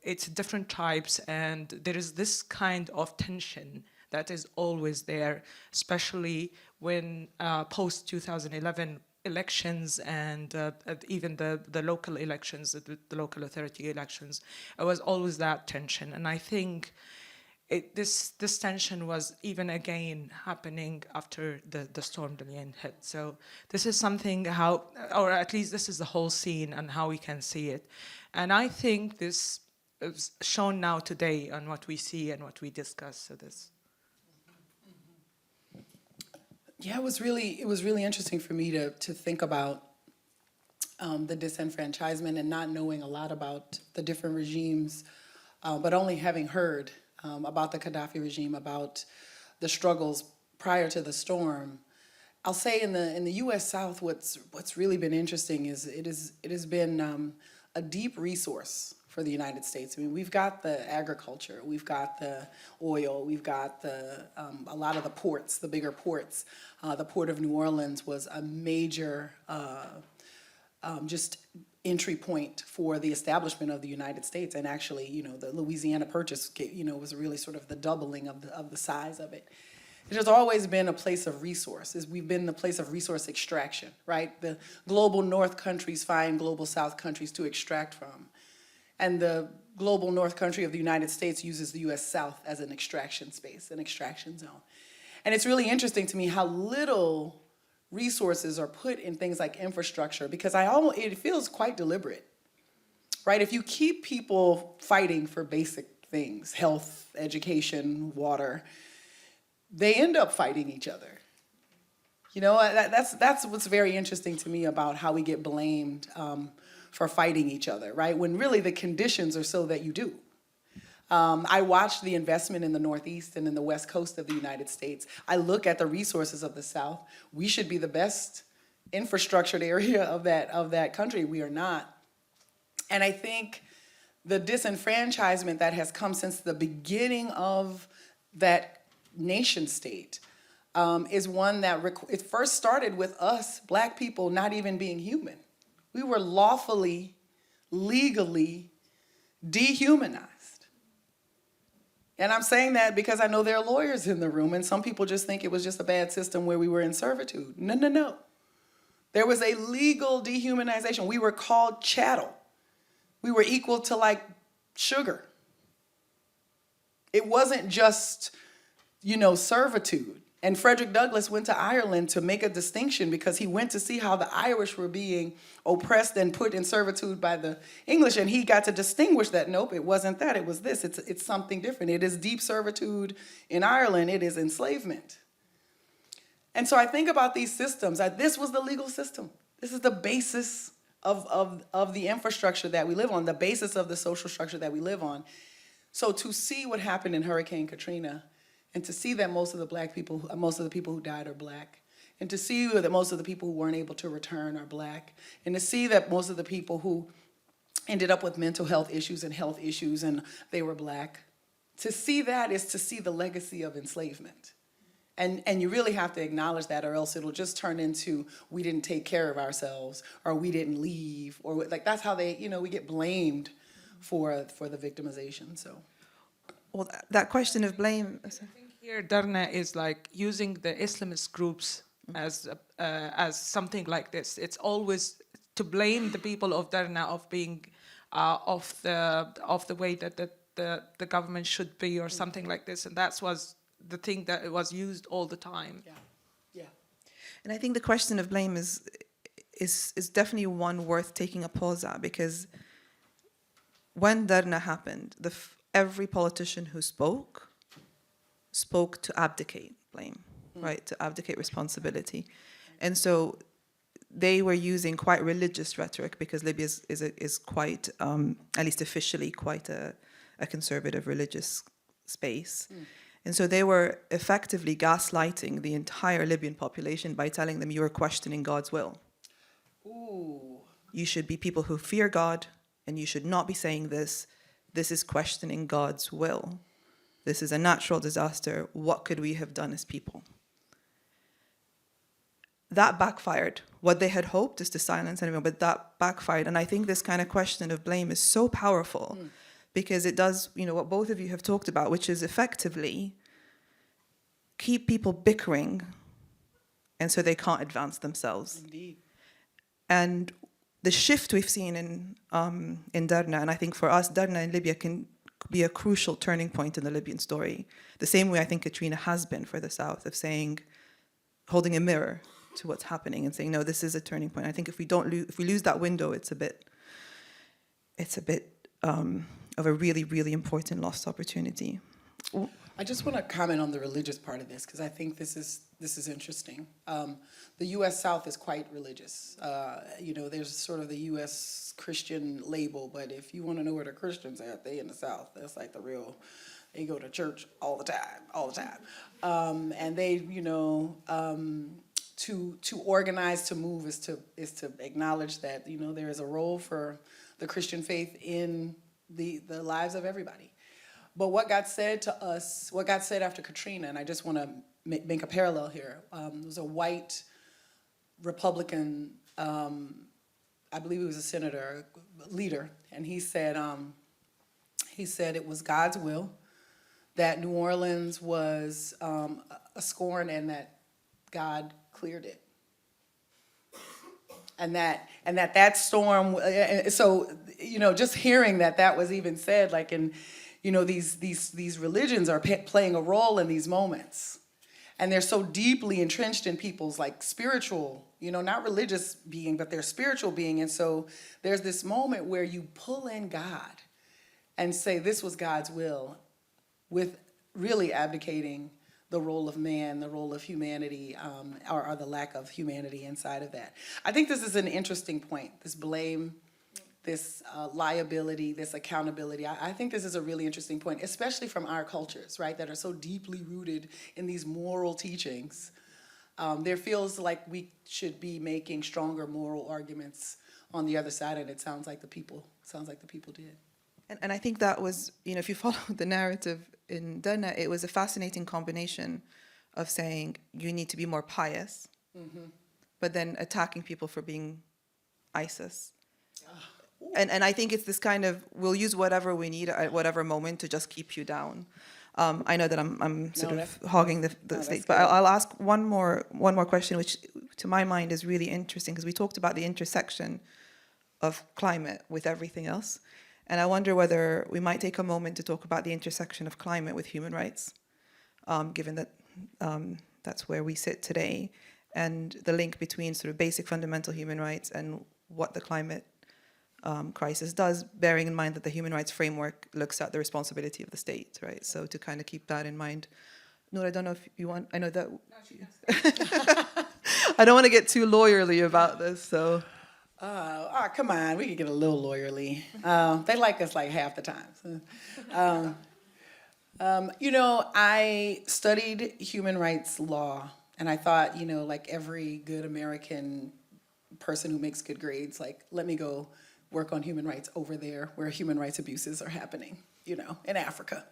it's different tribes, and there is this kind of tension that is always there, especially when post 2011 elections and even the local elections, the local authority elections, it was always that tension. And I think this tension was even again happening after the storm Dalian hit. So this is something or at least this is the whole scene and how we can see it. And I think this is shown now today on what we see and what we discuss. So this. Yeah, it was really interesting for me to think about the disenfranchisement and not knowing a lot about the different regimes, but only having heard about the Gaddafi regime, about the struggles prior to the storm. I'll say in the U.S. South, what's really been interesting is it has been a deep resource for the United States. I mean, we've got the agriculture, we've got the oil, we've got a lot of the ports, the bigger ports. The Port of New Orleans was a major just entry point for the establishment of the United States. And actually, the Louisiana Purchase, was really sort of the doubling of the size of it. It has always been a place of resources. We've been the place of resource extraction, right? The global North countries find global South countries to extract from. And the global North country of the United States uses the U.S. South as an extraction space, an extraction zone. And it's really interesting to me how little resources are put in things like infrastructure, because it feels quite deliberate, right? If you keep people fighting for basic things, health, education, water, they end up fighting each other. That's what's very interesting to me about how we get blamed for fighting each other, right? When really the conditions are so that you do. I watch the investment in the Northeast and in the West Coast of the United States. I look at the resources of the South. We should be the best infrastructured area of that country. We are not. And I think the disenfranchisement that has come since the beginning of that nation state is one that it first started with us, Black people, not even being human. We were lawfully, legally dehumanized. And I'm saying that because I know there are lawyers in the room, and some people just think it was just a bad system where we were in servitude. No. There was a legal dehumanization. We were called chattel. We were equal to like sugar. It wasn't just, servitude. And Frederick Douglass went to Ireland to make a distinction because he went to see how the Irish were being oppressed and put in servitude by the English. And he got to distinguish that, nope, it wasn't that, it was this. It's something different. It is deep servitude in Ireland. It is enslavement. And so I think about these systems. This was the legal system. This is the basis of the infrastructure that we live on, the basis of the social structure that we live on. So to see what happened in Hurricane Katrina, and to see that most of the people who died are Black, and to see that most of the people who weren't able to return are Black, and to see that most of the people who ended up with mental health issues and they were Black, to see that is to see the legacy of enslavement. And you really have to acknowledge that, or else it'll just turn into we didn't take care of ourselves, or we didn't leave, or like that's how we get blamed for the victimization. So. Well, that question of blame. I think here Derna is like using the Islamist groups as something like this. It's always to blame the people of Derna of being of the way that the government should be, or something like this, and that was the thing that it was used all the time. Yeah. And I think the question of blame is definitely one worth taking a pause at, because when Derna happened, every politician who spoke to abdicate blame. right, to abdicate responsibility. And so they were using quite religious rhetoric because Libya is quite, at least officially, quite a conservative religious space. And so they were effectively gaslighting the entire Libyan population by telling them you are questioning God's will. Ooh. You should be people who fear God, and you should not be saying this. This is questioning God's will. This is a natural disaster. What could we have done as people? That backfired. What they had hoped is to silence anyone, but that backfired. And I think this kind of question of blame is so powerful because it does, what both of you have talked about, which is effectively keep people bickering, and so they can't advance themselves. Indeed. And the shift we've seen in Derna, and I think for us, Derna in Libya can be a crucial turning point in the Libyan story. The same way I think Katrina has been for the South, of saying, holding a mirror to what's happening and saying, no, this is a turning point. I think if we lose that window, it's a bit of a really, really important lost opportunity. I just want to comment on the religious part of this because I think this is interesting. The U.S. South is quite religious. There's sort of the U.S. Christian label, but if you want to know where the Christians are, they in the South. That's like the real. They go to church all the time, and they, to organize, to move is to acknowledge that there is a role for the Christian faith in the lives of everybody. But what got said to us, what got said after Katrina, and I just want to make a parallel here, was a white Republican, I believe he was a senator, leader, and he said it was God's will that New Orleans was a scorn and that God cleared it. And that storm, so, just hearing that was even said, like these religions are playing a role in these moments. And they're so deeply entrenched in people's spiritual, not religious being, but their spiritual being. And so there's this moment where you pull in God and say this was God's will, with really abdicating the role of man, the role of humanity, or the lack of humanity inside of that. I think this is an interesting point, this blame, this liability, this accountability. I think this is a really interesting point, especially from our cultures, right, that are so deeply rooted in these moral teachings. There feels like we should be making stronger moral arguments on the other side, and it sounds like the people did. And I think that was, if you follow the narrative in Derna, it was a fascinating combination of saying you need to be more pious, but then attacking people for being ISIS. And I think it's this kind of, we'll use whatever we need at whatever moment to just keep you down. I know that I'm sort of hogging the stage, but I'll ask one more question, which to my mind is really interesting, because we talked about the intersection of climate with everything else. And I wonder whether we might take a moment to talk about the intersection of climate with human rights, given that that's where we sit today, and the link between sort of basic fundamental human rights and what the climate crisis does, bearing in mind that the human rights framework looks at the responsibility of the state, right? So to kind of keep that in mind. Noura, I don't know if you want, I know that... I don't want to get too lawyerly about this, so... Come on, we could get a little lawyerly. They like us like half the time. I studied human rights law, and I thought, like every good American person who makes good grades, let me go work on human rights over there where human rights abuses are happening, in Africa.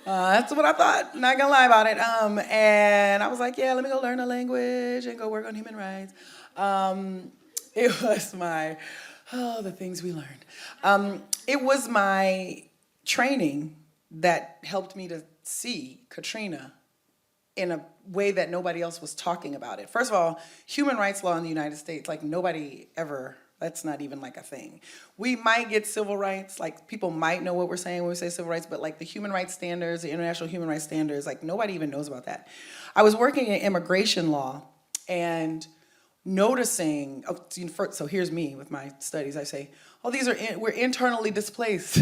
That's what I thought, not gonna lie about it. And I was like, yeah, let me go learn a language and go work on human rights. It was the things we learned. It was my training that helped me to see Katrina in a way that nobody else was talking about it. First of all, human rights law in the United States, nobody ever, that's not even a thing. We might get civil rights, people might know what we're saying when we say civil rights, but the human rights standards, the international human rights standards, nobody even knows about that. I was working in immigration law and noticing, so here's me with my studies, I say, we're internally displaced.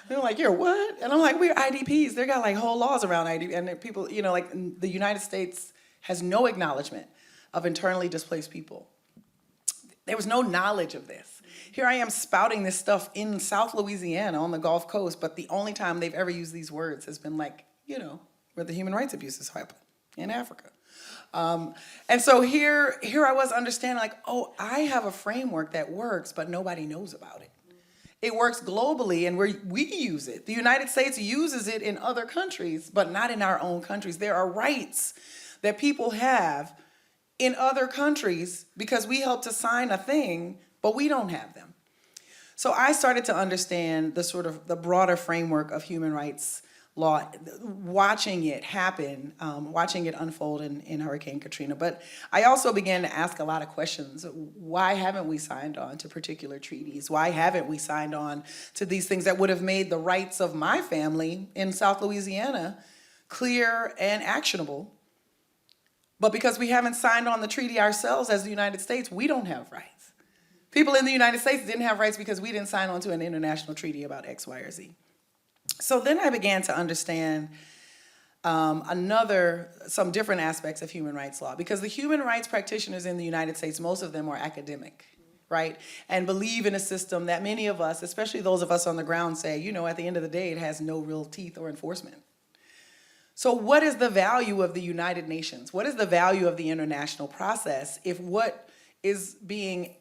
They're like, you're what? And I'm like, we're IDPs. They got like whole laws around IDP. And people, you know, like the United States has no acknowledgement of internally displaced people. There was no knowledge of this. Here I am spouting this stuff in South Louisiana on the Gulf Coast, but the only time they've ever used these words has been like, you know, where the human rights abuses happen in Africa. And so here I was understanding like, oh, I have a framework that works, but nobody knows about it. It works globally and we use it. The United States uses it in other countries, but not in our own countries. There are rights that people have in other countries because we helped to sign a thing, but we don't have them. So I started to understand the sort of the broader framework of human rights law, watching it happen, watching it unfold in Hurricane Katrina. But I also began to ask a lot of questions. Why haven't we signed on to particular treaties? Why haven't we signed on to these things that would have made the rights of my family in South Louisiana clear and actionable? But because we haven't signed on the treaty ourselves as the United States, we don't have rights. People in the United States didn't have rights because we didn't sign on to an international treaty about X, Y, or Z. So then I began to understand some different aspects of human rights law, because the human rights practitioners in the United States, most of them are academic, right? And believe in a system that many of us, especially those of us on the ground, say, you know, at the end of the day, it has no real teeth or enforcement. So what is the value of the United Nations? What is the value of the international process if what is being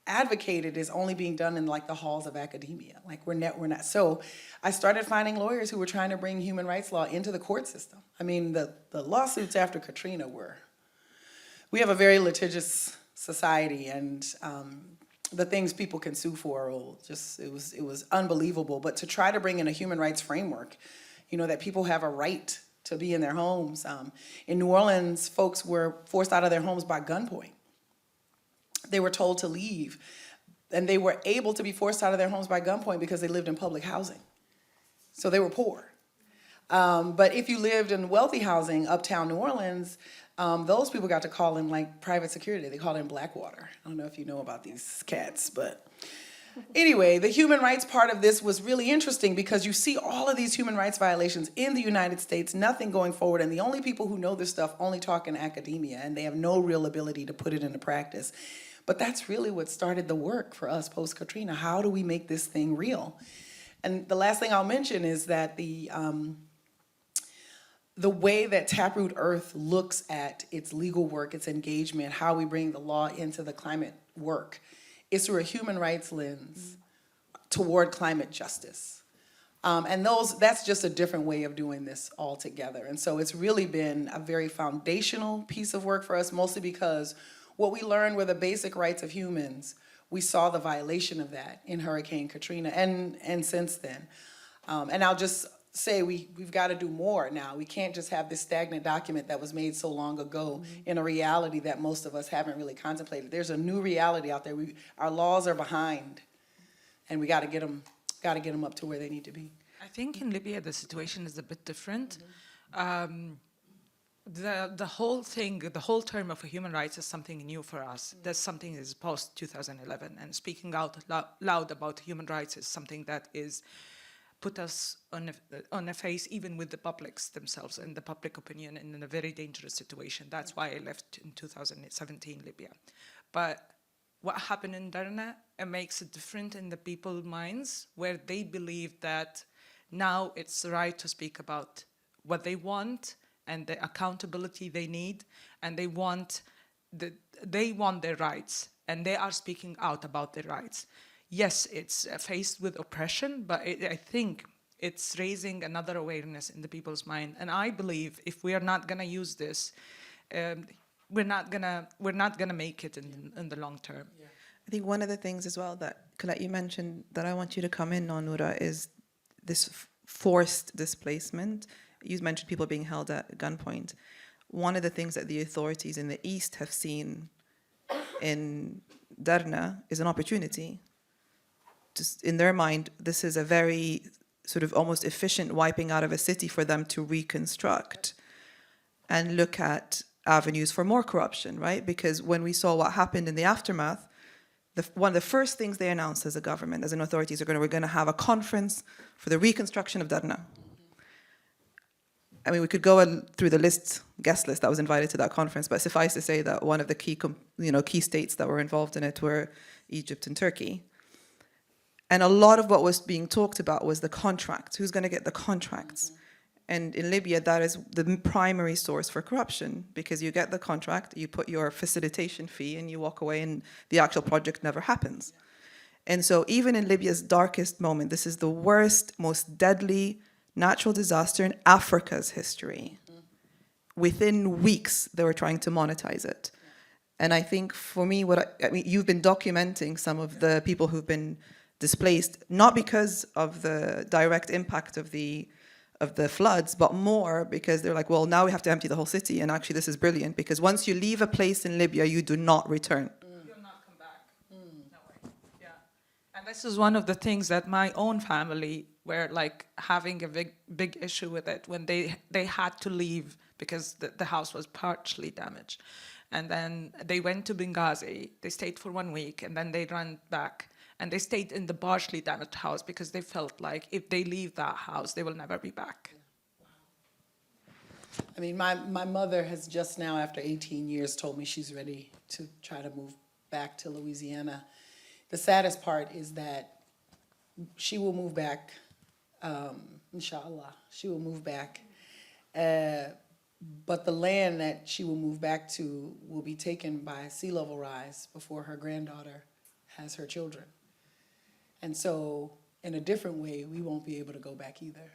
advocated is only being done in like the halls of academia? Like we're not. So I started finding lawyers who were trying to bring human rights law into the court system. I mean, the lawsuits after Katrina we have a very litigious society, and the things people can sue for it was unbelievable. But to try to bring in a human rights framework, you know, that people have a right to be in their homes. In New Orleans, folks were forced out of their homes by gunpoint. They were told to leave, and they were able to be forced out of their homes by gunpoint because they lived in public housing. So they were poor. But if you lived in wealthy housing, uptown New Orleans, those people got to call in like private security. They called in Blackwater. I don't know if you know about these cats, but anyway, the human rights part of this was really interesting because you see all of these human rights violations in the United States, nothing going forward, and the only people who know this stuff only talk in academia, and they have no real ability to put it into practice. But that's really what started the work for us post-Katrina. How do we make this thing real? And the last thing I'll mention is that the way that Taproot Earth looks at its legal work, its engagement, how we bring the law into the climate work, is through a human rights lens toward climate justice. And that's just a different way of doing this altogether. And so it's really been a very foundational piece of work for us, mostly because what we learned were the basic rights of humans. We saw the violation of that in Hurricane Katrina and since then. And I'll just say we've got to do more now. We can't just have this stagnant document that was made so long ago in a reality that most of us haven't really contemplated. There's a new reality out there. Our laws are behind, and we got to get them up to where they need to be. I think in Libya the situation is a bit different. The whole thing, the whole term of human rights is something new for us. That's something that is post 2011, and speaking out loud about human rights is something that is put us on a face even with the publics themselves and the public opinion in a very dangerous situation. That's why I left in 2017 Libya. But what happened in Derna, it makes it different in the people's minds, where they believe that now it's the right to speak about what they want and the accountability they need, and they want their rights, and they are speaking out about their rights. Yes, it's faced with oppression, but I think it's raising another awareness in the people's mind. And I believe if we are not going to use this, we're not gonna make it in the long term. Yeah. I think one of the things as well that Colette, you mentioned that I want you to come in on, Noura, is this forced displacement. You mentioned people being held at gunpoint. One of the things that the authorities in the East have seen in Derna is an opportunity. Just in their mind, this is a very sort of almost efficient wiping out of a city for them to reconstruct and look at avenues for more corruption, right? Because when we saw what happened in the aftermath, one of the first things they announced as a government, as an authorities, we're going to have a conference for the reconstruction of Derna. I mean, we could go through the guest list that was invited to that conference, but suffice to say that one of the key states that were involved in it were Egypt and Turkey. And a lot of what was being talked about was the contract. Who's going to get the contracts? And in Libya, that is the primary source for corruption, because you get the contract, you put your facilitation fee, and you walk away, and the actual project never happens. And so even in Libya's darkest moment, this is the worst, most deadly natural disaster in Africa's history. Within weeks, they were trying to monetize it. And I think for me, I mean, you've been documenting some of the people who've been displaced, not because of the direct impact of the floods, but more because they're like, well, now we have to empty the whole city. And actually, this is brilliant, because once you leave a place in Libya, you do not return. You'll not come back. No way. Yeah. And this is one of the things that my own family were like having a big issue with it when they had to leave because the house was partially damaged. And then they went to Benghazi. They stayed for 1 week, and then they ran back. And they stayed in the partially damaged house because they felt like if they leave that house, they will never be back. I mean, my mother has just now, after 18 years, told me she's ready to try to move back to Louisiana. The saddest part is that she will move back, inshallah, she will move back. But the land that she will move back to will be taken by sea level rise before her granddaughter has her children. And so, in a different way, we won't be able to go back either.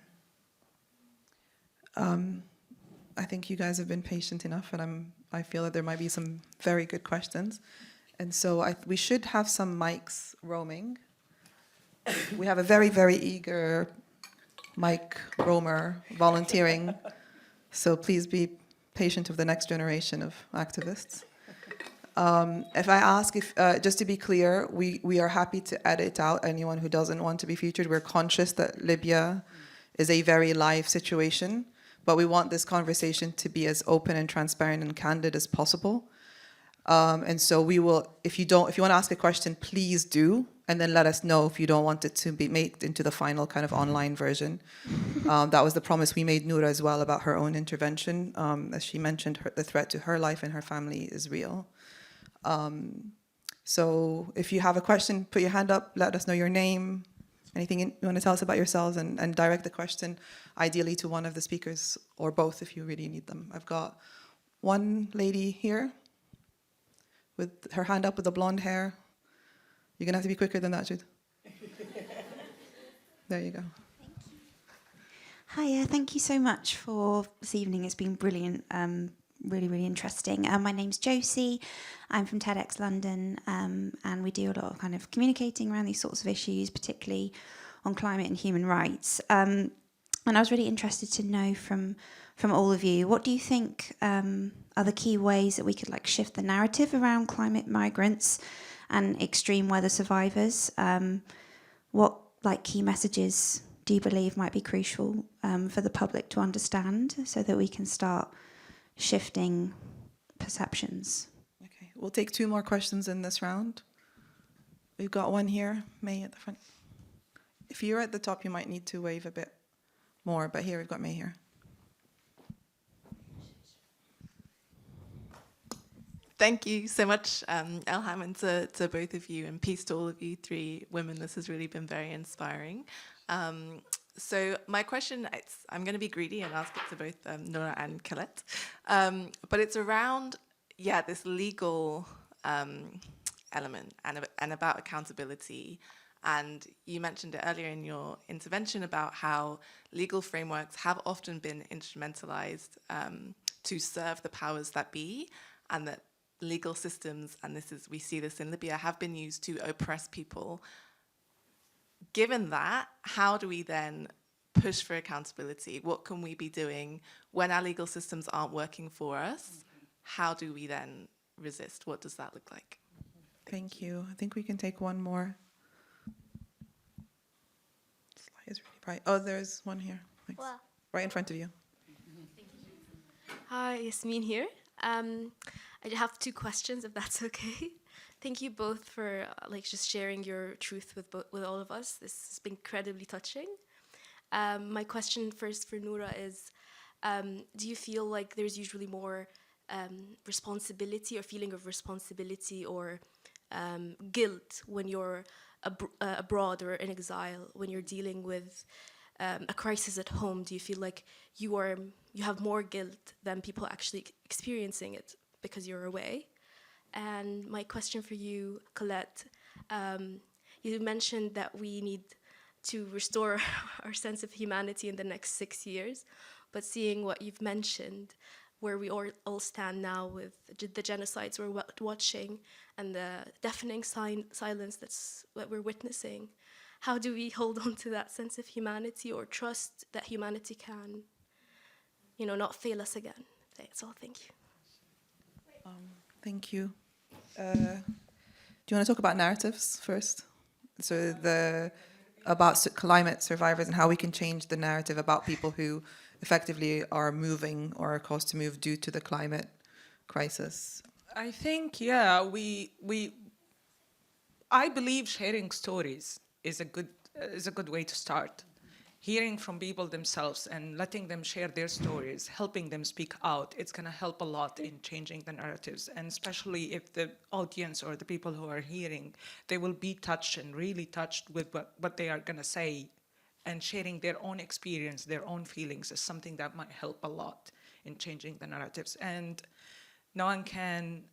I think you guys have been patient enough, and I feel that there might be some very good questions. And so we should have some mics roaming. We have a very, very eager mic roamer volunteering. So please be patient of the next generation of activists. If I ask, just to be clear, we are happy to edit out anyone who doesn't want to be featured. We're conscious that Libya is a very live situation, but we want this conversation to be as open and transparent and candid as possible. And so we will, if you want to ask a question, please do, and then let us know if you don't want it to be made into the final kind of online version. That was the promise we made Noura as well about her own intervention. As she mentioned, the threat to her life and her family is real. So if you have a question, put your hand up, let us know your name, anything you want to tell us about yourselves, and direct the question ideally to one of the speakers, or both if you really need them. I've got one lady here with her hand up with the blonde hair. You're going to have to be quicker than that, Jude. There you go. Hiya, thank you so much for this evening. It's been brilliant, really, really interesting. My name's Josie. I'm from TEDx London, and we do a lot of kind of communicating around these sorts of issues, particularly on climate and human rights. And I was really interested to know from all of you, what do you think are the key ways that we could like shift the narrative around climate migrants and extreme weather survivors? What like key messages do you believe might be crucial for the public to understand so that we can start shifting perceptions? Okay, we'll take 2 more questions in this round. We've got one here, May at the front. If you're at the top, you might need to wave a bit more, but here we've got May here. Thank you so much, Elham, and to both of you, and peace to all of you 3 women. This has really been very inspiring. So my question, I'm going to be greedy and ask it to both Noura and Colette, but it's around, this legal element and about accountability. And you mentioned it earlier in your intervention about how legal frameworks have often been instrumentalized to serve the powers that be, and that legal systems, and we see this in Libya, have been used to oppress people. Given that, how do we then push for accountability? What can we be doing when our legal systems aren't working for us? How do we then resist? What does that look like? Thank you. I think we can take one more. Slide is really bright. Oh, there's one here. Thanks. Well, right in front of you. hi, Yasmin here. I have 2 questions, if that's okay. Thank you both for just sharing your truth with all of us. This has been incredibly touching. My question first for Noura is, do you feel like there's usually more responsibility or feeling of responsibility or guilt when you're abroad or in exile, when you're dealing with a crisis at home? Do you feel like you have more guilt than people actually experiencing it because you're away? And my question for you, Colette, you mentioned that we need to restore our sense of humanity in the next 6 years, but seeing what you've mentioned, where we all stand now with the genocides we're watching and the deafening silence that we're witnessing, how do we hold on to that sense of humanity or trust that humanity can, not fail us again? That's all. Thank you. Thank you. Do you want to talk about narratives first? So about climate survivors and how we can change the narrative about people who effectively are moving or are caused to move due to the climate crisis. I think, I believe sharing stories is a good way to start. Hearing from people themselves and letting them share their stories, helping them speak out, it's going to help a lot in changing the narratives. And especially if the audience or the people who are hearing, they will be touched and really touched with what they are going to say, and sharing their own experience, their own feelings is something that might help a lot in changing the narratives. And no one can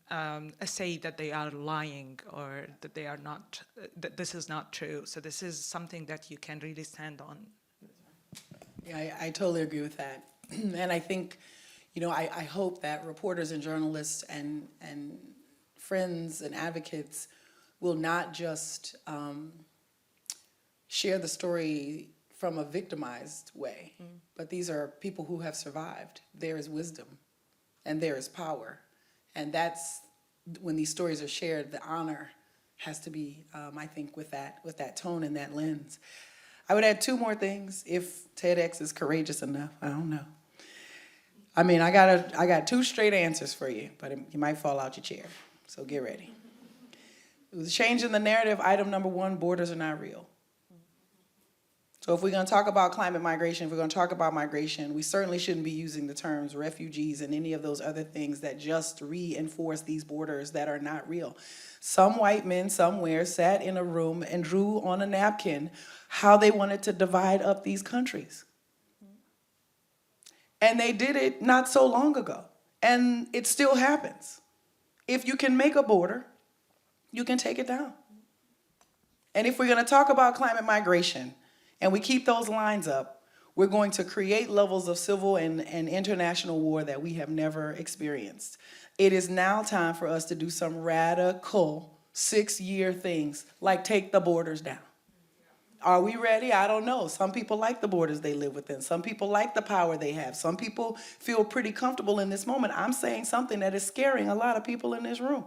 say that they are lying or that they are not, that this is not true. So this is something that you can really stand on. Yeah, I totally agree with that. And I think, I hope that reporters and journalists and friends and advocates will not just share the story from a victimized way, but these are people who have survived. There is wisdom and there is power. And that's, when these stories are shared, the honor has to be, I think, with that tone and that lens. I would add 2 more things if TEDx is courageous enough. I don't know. I mean, I got 2 straight answers for you, but you might fall out your chair. So get ready. It was changing the narrative. Item number 1, borders are not real. So if we're going to talk about climate migration, if we're going to talk about migration, we certainly shouldn't be using the terms refugees and any of those other things that just reinforce these borders that are not real. Some white men somewhere sat in a room and drew on a napkin how they wanted to divide up these countries. And they did it not so long ago. And it still happens. If you can make a border, you can take it down. And if we're going to talk about climate migration, and we keep those lines up, we're going to create levels of civil and international war that we have never experienced. It is now time for us to do some radical 6-year things, like take the borders down. Are we ready? I don't know. Some people like the borders they live within. Some people like the power they have. Some people feel pretty comfortable in this moment. I'm saying something that is scaring a lot of people in this room.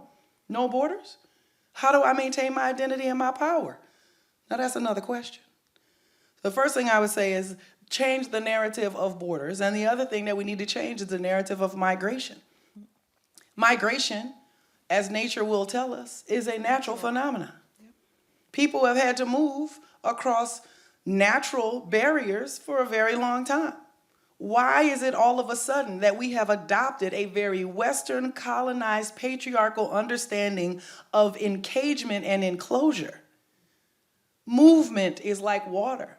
No borders? How do I maintain my identity and my power? Now that's another question. The first thing I would say is change the narrative of borders. And the other thing that we need to change is the narrative of migration. Migration, as nature will tell us, is a natural phenomenon. People have had to move across natural barriers for a very long time. Why is it all of a sudden that we have adopted a very Western colonized patriarchal understanding of engagement and enclosure? Movement is like water.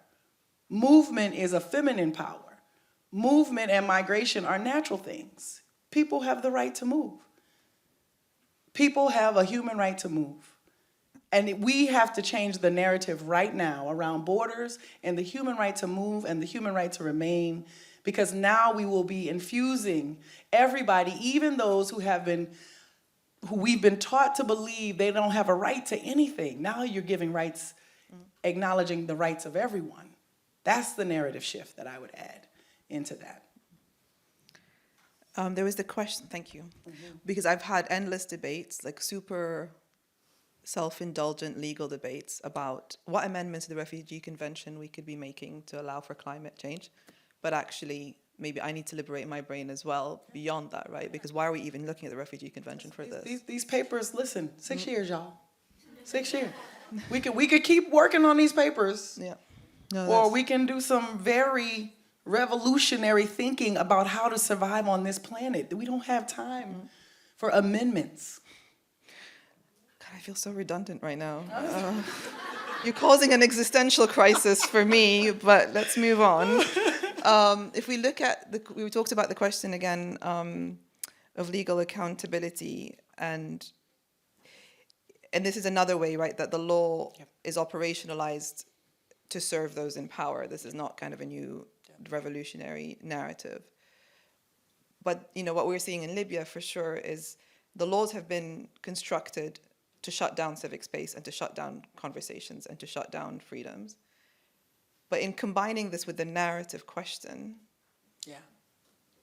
Movement is a feminine power. Movement and migration are natural things. People have the right to move. People have a human right to move. And we have to change the narrative right now around borders and the human right to move and the human right to remain, because now we will be infusing everybody, even those who we've been taught to believe they don't have a right to anything. Now you're giving rights, acknowledging the rights of everyone. That's the narrative shift that I would add into that. There was the question, thank you, because I've had endless debates, like super self-indulgent legal debates about what amendments to the Refugee Convention we could be making to allow for climate change. But actually, maybe I need to liberate my brain as well beyond that, right? Because why are we even looking at the Refugee Convention for this? These papers, listen, 6 years, y'all. 6 years. We could keep working on these papers. Yeah. No, Or we can do some very revolutionary thinking about how to survive on this planet. We don't have time for amendments. God, I feel so redundant right now. You're causing an existential crisis for me, but let's move on. If we look at we talked about the question again of legal accountability, and this is another way, right, that the law is operationalized to serve those in power. This is not kind of a new revolutionary narrative. But what we're seeing in Libya for sure is the laws have been constructed to shut down civic space and to shut down conversations and to shut down freedoms. But in combining this with the narrative question,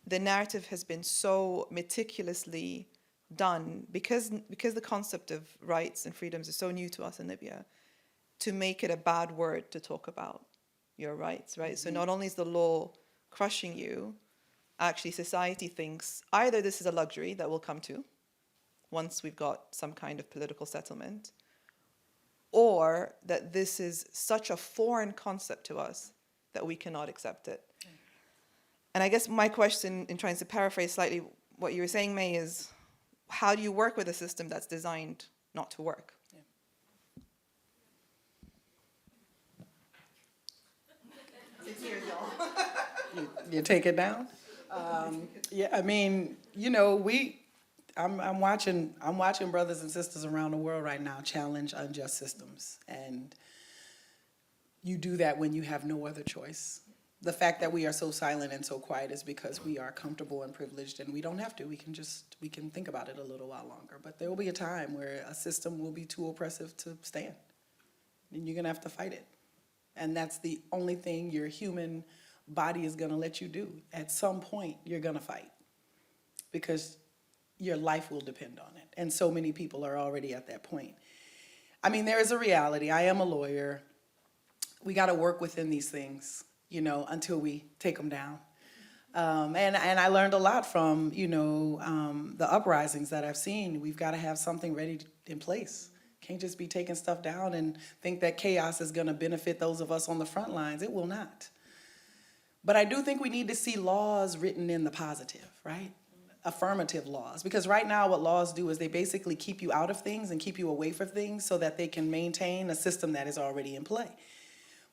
the narrative has been so meticulously done because the concept of rights and freedoms is so new to us in Libya, to make it a bad word to talk about your rights, right? So not only is the law crushing you, actually society thinks either this is a luxury that we'll come to once we've got some kind of political settlement, or that this is such a foreign concept to us that we cannot accept it. And I guess my question, in trying to paraphrase slightly what you were saying, May, is how do you work with a system that's designed not to work? You take it down? I mean, I'm watching brothers and sisters around the world right now challenge unjust systems, and you do that when you have no other choice. The fact that we are so silent and so quiet is because we are comfortable and privileged, and we don't have to. We can think about it a little while longer. But there will be a time where a system will be too oppressive to stand, and you're gonna have to fight it. And that's the only thing your human body is gonna let you do. At some point, you're gonna fight, because your life will depend on it. And so many people are already at that point. I mean, there is a reality. I am a lawyer. We gotta work within these things, until we take them down. And I learned a lot from, the uprisings that I've seen. We've gotta have something ready in place. Can't just be taking stuff down and think that chaos is gonna benefit those of us on the front lines. It will not. But I do think we need to see laws written in the positive, right? Affirmative laws. Because right now what laws do is they basically keep you out of things and keep you away from things so that they can maintain a system that is already in play.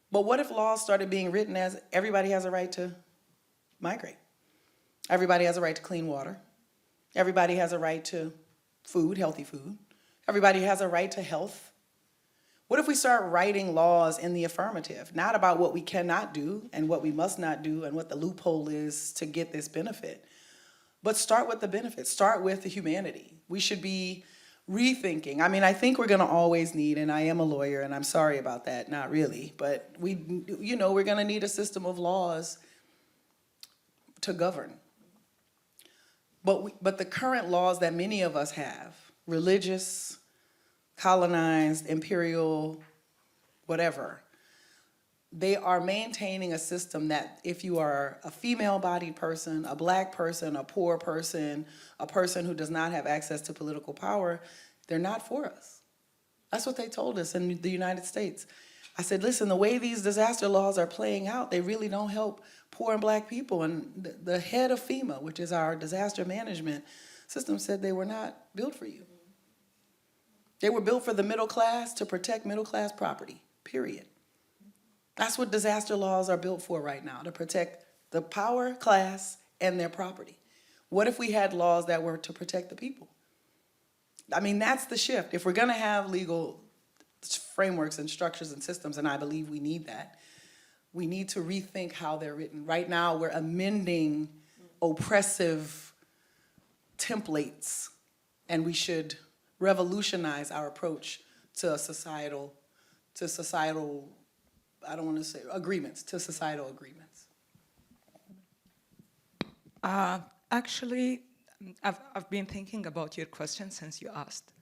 But what if laws started being written as everybody has a right to migrate? Everybody has a right to clean water. Everybody has a right to food, healthy food. Everybody has a right to health. What if we start writing laws in the affirmative, not about what we cannot do and what we must not do and what the loophole is to get this benefit, but start with the benefits, start with the humanity. We should be rethinking. I mean, I think we're gonna always need, and I am a lawyer and I'm sorry about that, not really, but we're gonna need a system of laws to govern. But the current laws that many of us have, religious, colonized, imperial, whatever, they are maintaining a system that if you are a female-bodied person, a black person, a poor person, a person who does not have access to political power, they're not for us. That's what they told us in the United States. I said, listen, the way these disaster laws are playing out, they really don't help poor and black people. And the head of FEMA, which is our disaster management system, said they were not built for you. They were built for the middle class to protect middle class property, period. That's what disaster laws are built for right now, to protect the power class and their property. What if we had laws that were to protect the people? I mean, that's the shift. If we're gonna have legal frameworks and structures and systems, and I believe we need that, we need to rethink how they're written. Right now, we're amending oppressive templates, and we should revolutionize our approach to societal, I don't want to say agreements, to societal agreements. Actually, I've been thinking about your question since you asked,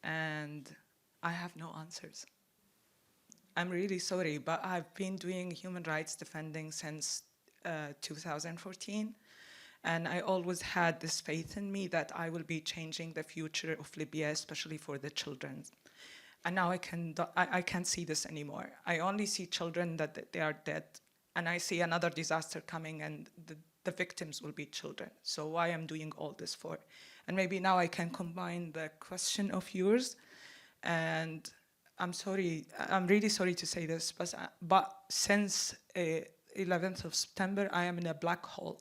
and I have no answers. I'm really sorry, but I've been doing human rights defending since 2014. And I always had this faith in me that I will be changing the future of Libya, especially for the children. And now I can't see this anymore. I only see children that they are dead. And I see another disaster coming, and the victims will be children. So why I'm doing all this for? And maybe now I can combine the question of yours. And I'm sorry, I'm really sorry to say this, but since 11th of September, I am in a black hole.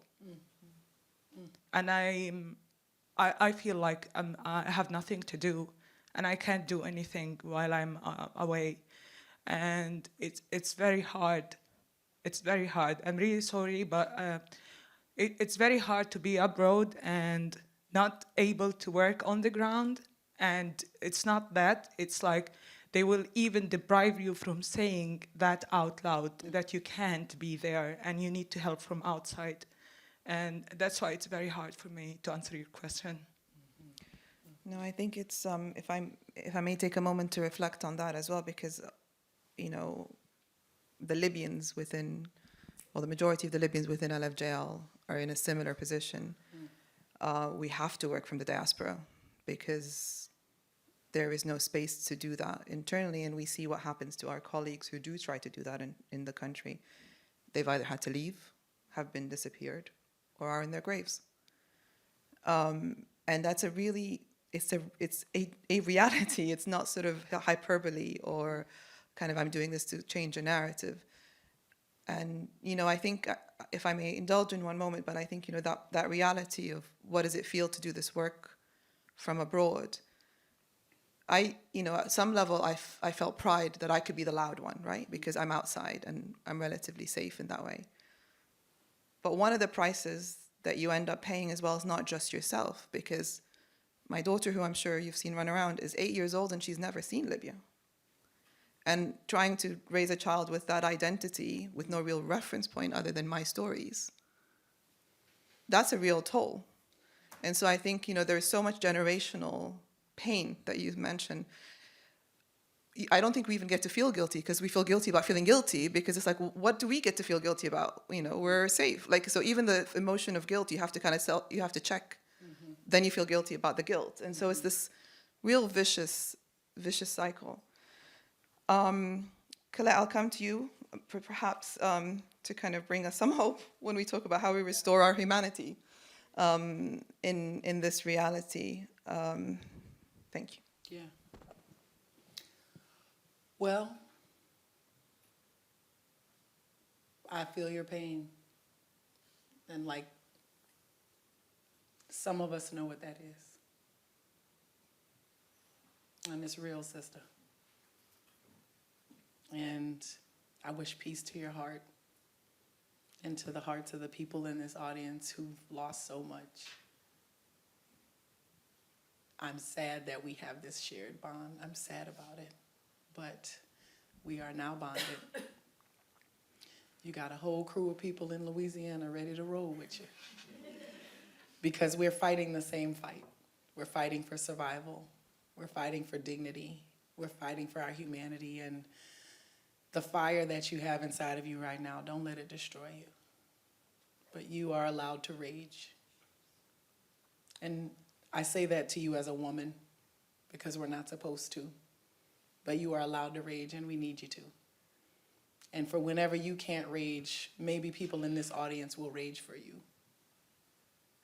And I feel like I have nothing to do, and I can't do anything while I'm away. And it's very hard. It's very hard. I'm really sorry, but it's very hard to be abroad and not able to work on the ground. And it's not that, it's like they will even deprive you from saying that out loud, that you can't be there and you need to help from outside. And that's why it's very hard for me to answer your question. No, I think it's, if I may take a moment to reflect on that as well, because, you know, the Libyans within, well, the majority of the Libyans within LFJL are in a similar position. We have to work from the diaspora because there is no space to do that internally, and we see what happens to our colleagues who do try to do that in the country. They've either had to leave, have been disappeared, or are in their graves. And that's a really, it's a reality. It's not sort of hyperbole or kind of I'm doing this to change a narrative. And, you know, I think, if I may indulge in one moment, but I think, you know, that reality of what does it feel to do this work from abroad, you know, at some level, I felt pride that I could be the loud one, right? Because I'm outside and I'm relatively safe in that way. But one of the prices that you end up paying as well is not just yourself, because my daughter, who I'm sure you've seen run around, is 8 years old and she's never seen Libya. And trying to raise a child with that identity, with no real reference point other than my stories, that's a real toll. And so I think, you know, there's so much generational pain that you've mentioned. I don't think we even get to feel guilty, because we feel guilty about feeling guilty, because it's like, well, what do we get to feel guilty about? You know, we're safe. Like, so even the emotion of guilt, you have to kind of you have to check. Mm-hmm. Then you feel guilty about the guilt. And so it's this real vicious cycle. Colette, I'll come to you, perhaps to kind of bring us some hope when we talk about how we restore our humanity in this reality. Thank you. Yeah. Well, I feel your pain. And like, some of us know what that is. And it's real, sister. And I wish peace to your heart and to the hearts of the people in this audience who've lost so much. I'm sad that we have this shared bond. I'm sad about it. But we are now bonded. You got a whole crew of people in Louisiana ready to roll with you. Because we're fighting the same fight. We're fighting for survival. We're fighting for dignity. We're fighting for our humanity. And the fire that you have inside of you right now, don't let it destroy you. But you are allowed to rage. And I say that to you as a woman, because we're not supposed to. But you are allowed to rage, and we need you to. And for whenever you can't rage, maybe people in this audience will rage for you.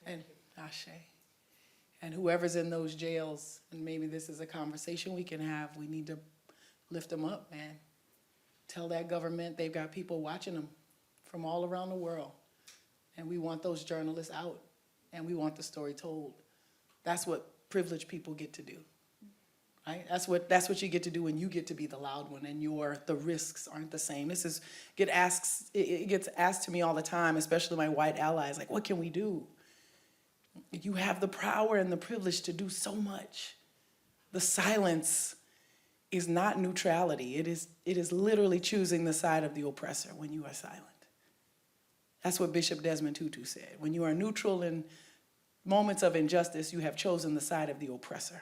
And Ashe. And whoever's in those jails, and maybe this is a conversation we can have, we need to lift them up, man. Tell that government they've got people watching them from all around the world. And we want those journalists out, and we want the story told. That's what privileged people get to do. Right? That's what you get to do when you get to be the loud one, and the risks aren't the same. It gets asked to me all the time, especially my white allies, like, what can we do? You have the power and the privilege to do so much. The silence is not neutrality. It is literally choosing the side of the oppressor when you are silent. That's what Bishop Desmond Tutu said. When you are neutral in moments of injustice, you have chosen the side of the oppressor.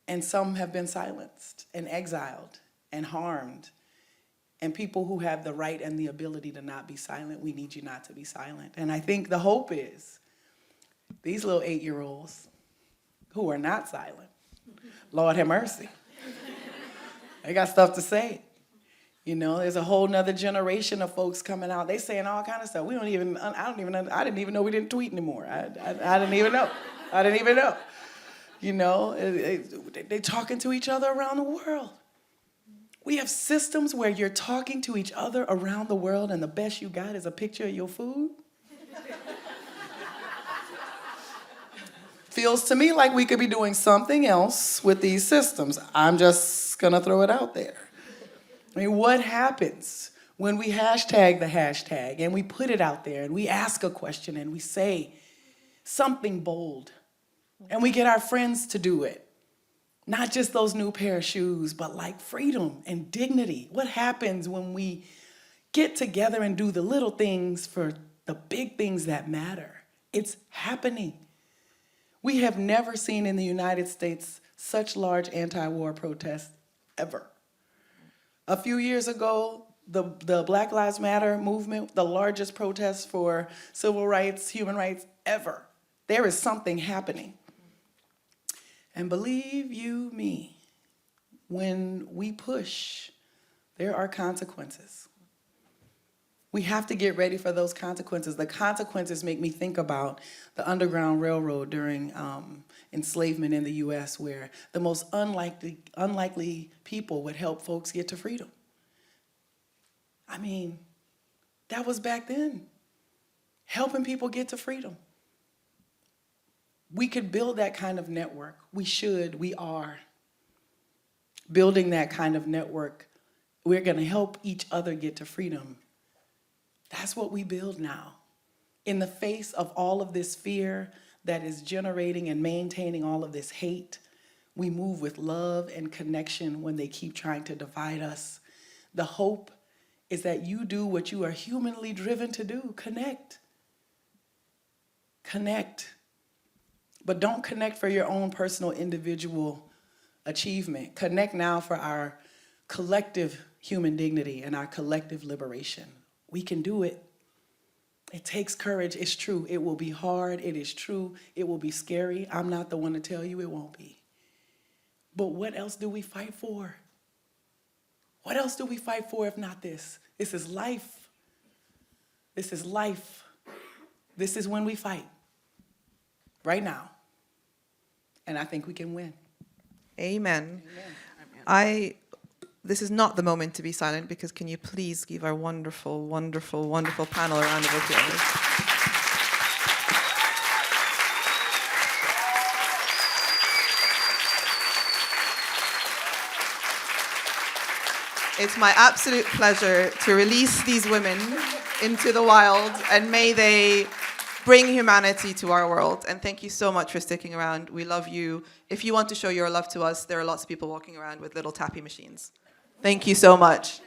And some have been silenced and exiled and harmed. And people who have the right and the ability to not be silent, we need you not to be silent. And I think the hope is these little 8-year-olds who are not silent, Lord have mercy, they got stuff to say. You know, there's a whole nother generation of folks coming out. They saying all kind of stuff. I didn't even know we didn't tweet anymore. I didn't even know. I didn't even know. You know, they talking to each other around the world. We have systems where you're talking to each other around the world and the best you got is a picture of your food. Feels to me like we could be doing something else with these systems. I'm just gonna throw it out there. I mean, what happens when we hashtag the hashtag and we put it out there and we ask a question and we say something bold and we get our friends to do it? Not just those new pair of shoes, but like freedom and dignity. What happens when we get together and do the little things for the big things that matter? It's happening. We have never seen in the United States such large anti-war protests ever. A few years ago, the Black Lives Matter movement, the largest protest for civil rights, human rights ever. There is something happening. And believe you me, when we push, there are consequences. We have to get ready for those consequences. The consequences make me think about the Underground Railroad during enslavement in the US, where the most unlikely people would help folks get to freedom. I mean, that was back then, helping people get to freedom. We could build that kind of network. We should, we are building that kind of network. We're gonna help each other get to freedom. That's what we build now. In the face of all of this fear that is generating and maintaining all of this hate, we move with love and connection when they keep trying to divide us. The hope is that you do what you are humanly driven to do, connect. Connect. But don't connect for your own personal individual achievement. Connect now for our collective human dignity and our collective liberation. We can do it. It takes courage, it's true. It will be hard, it is true. It will be scary. I'm not the one to tell you it won't be. But what else do we fight for? What else do we fight for if not this? This is life. This is life. This is when we fight. Right now. And I think we can win. Amen. Amen. This is not the moment to be silent, because can you please give our wonderful, wonderful, wonderful panel a round of applause? It's my absolute pleasure to release these women into the wild, and may they bring humanity to our world. And thank you so much for sticking around. We love you. If you want to show your love to us, there are lots of people walking around with little tappy machines. Thank you so much.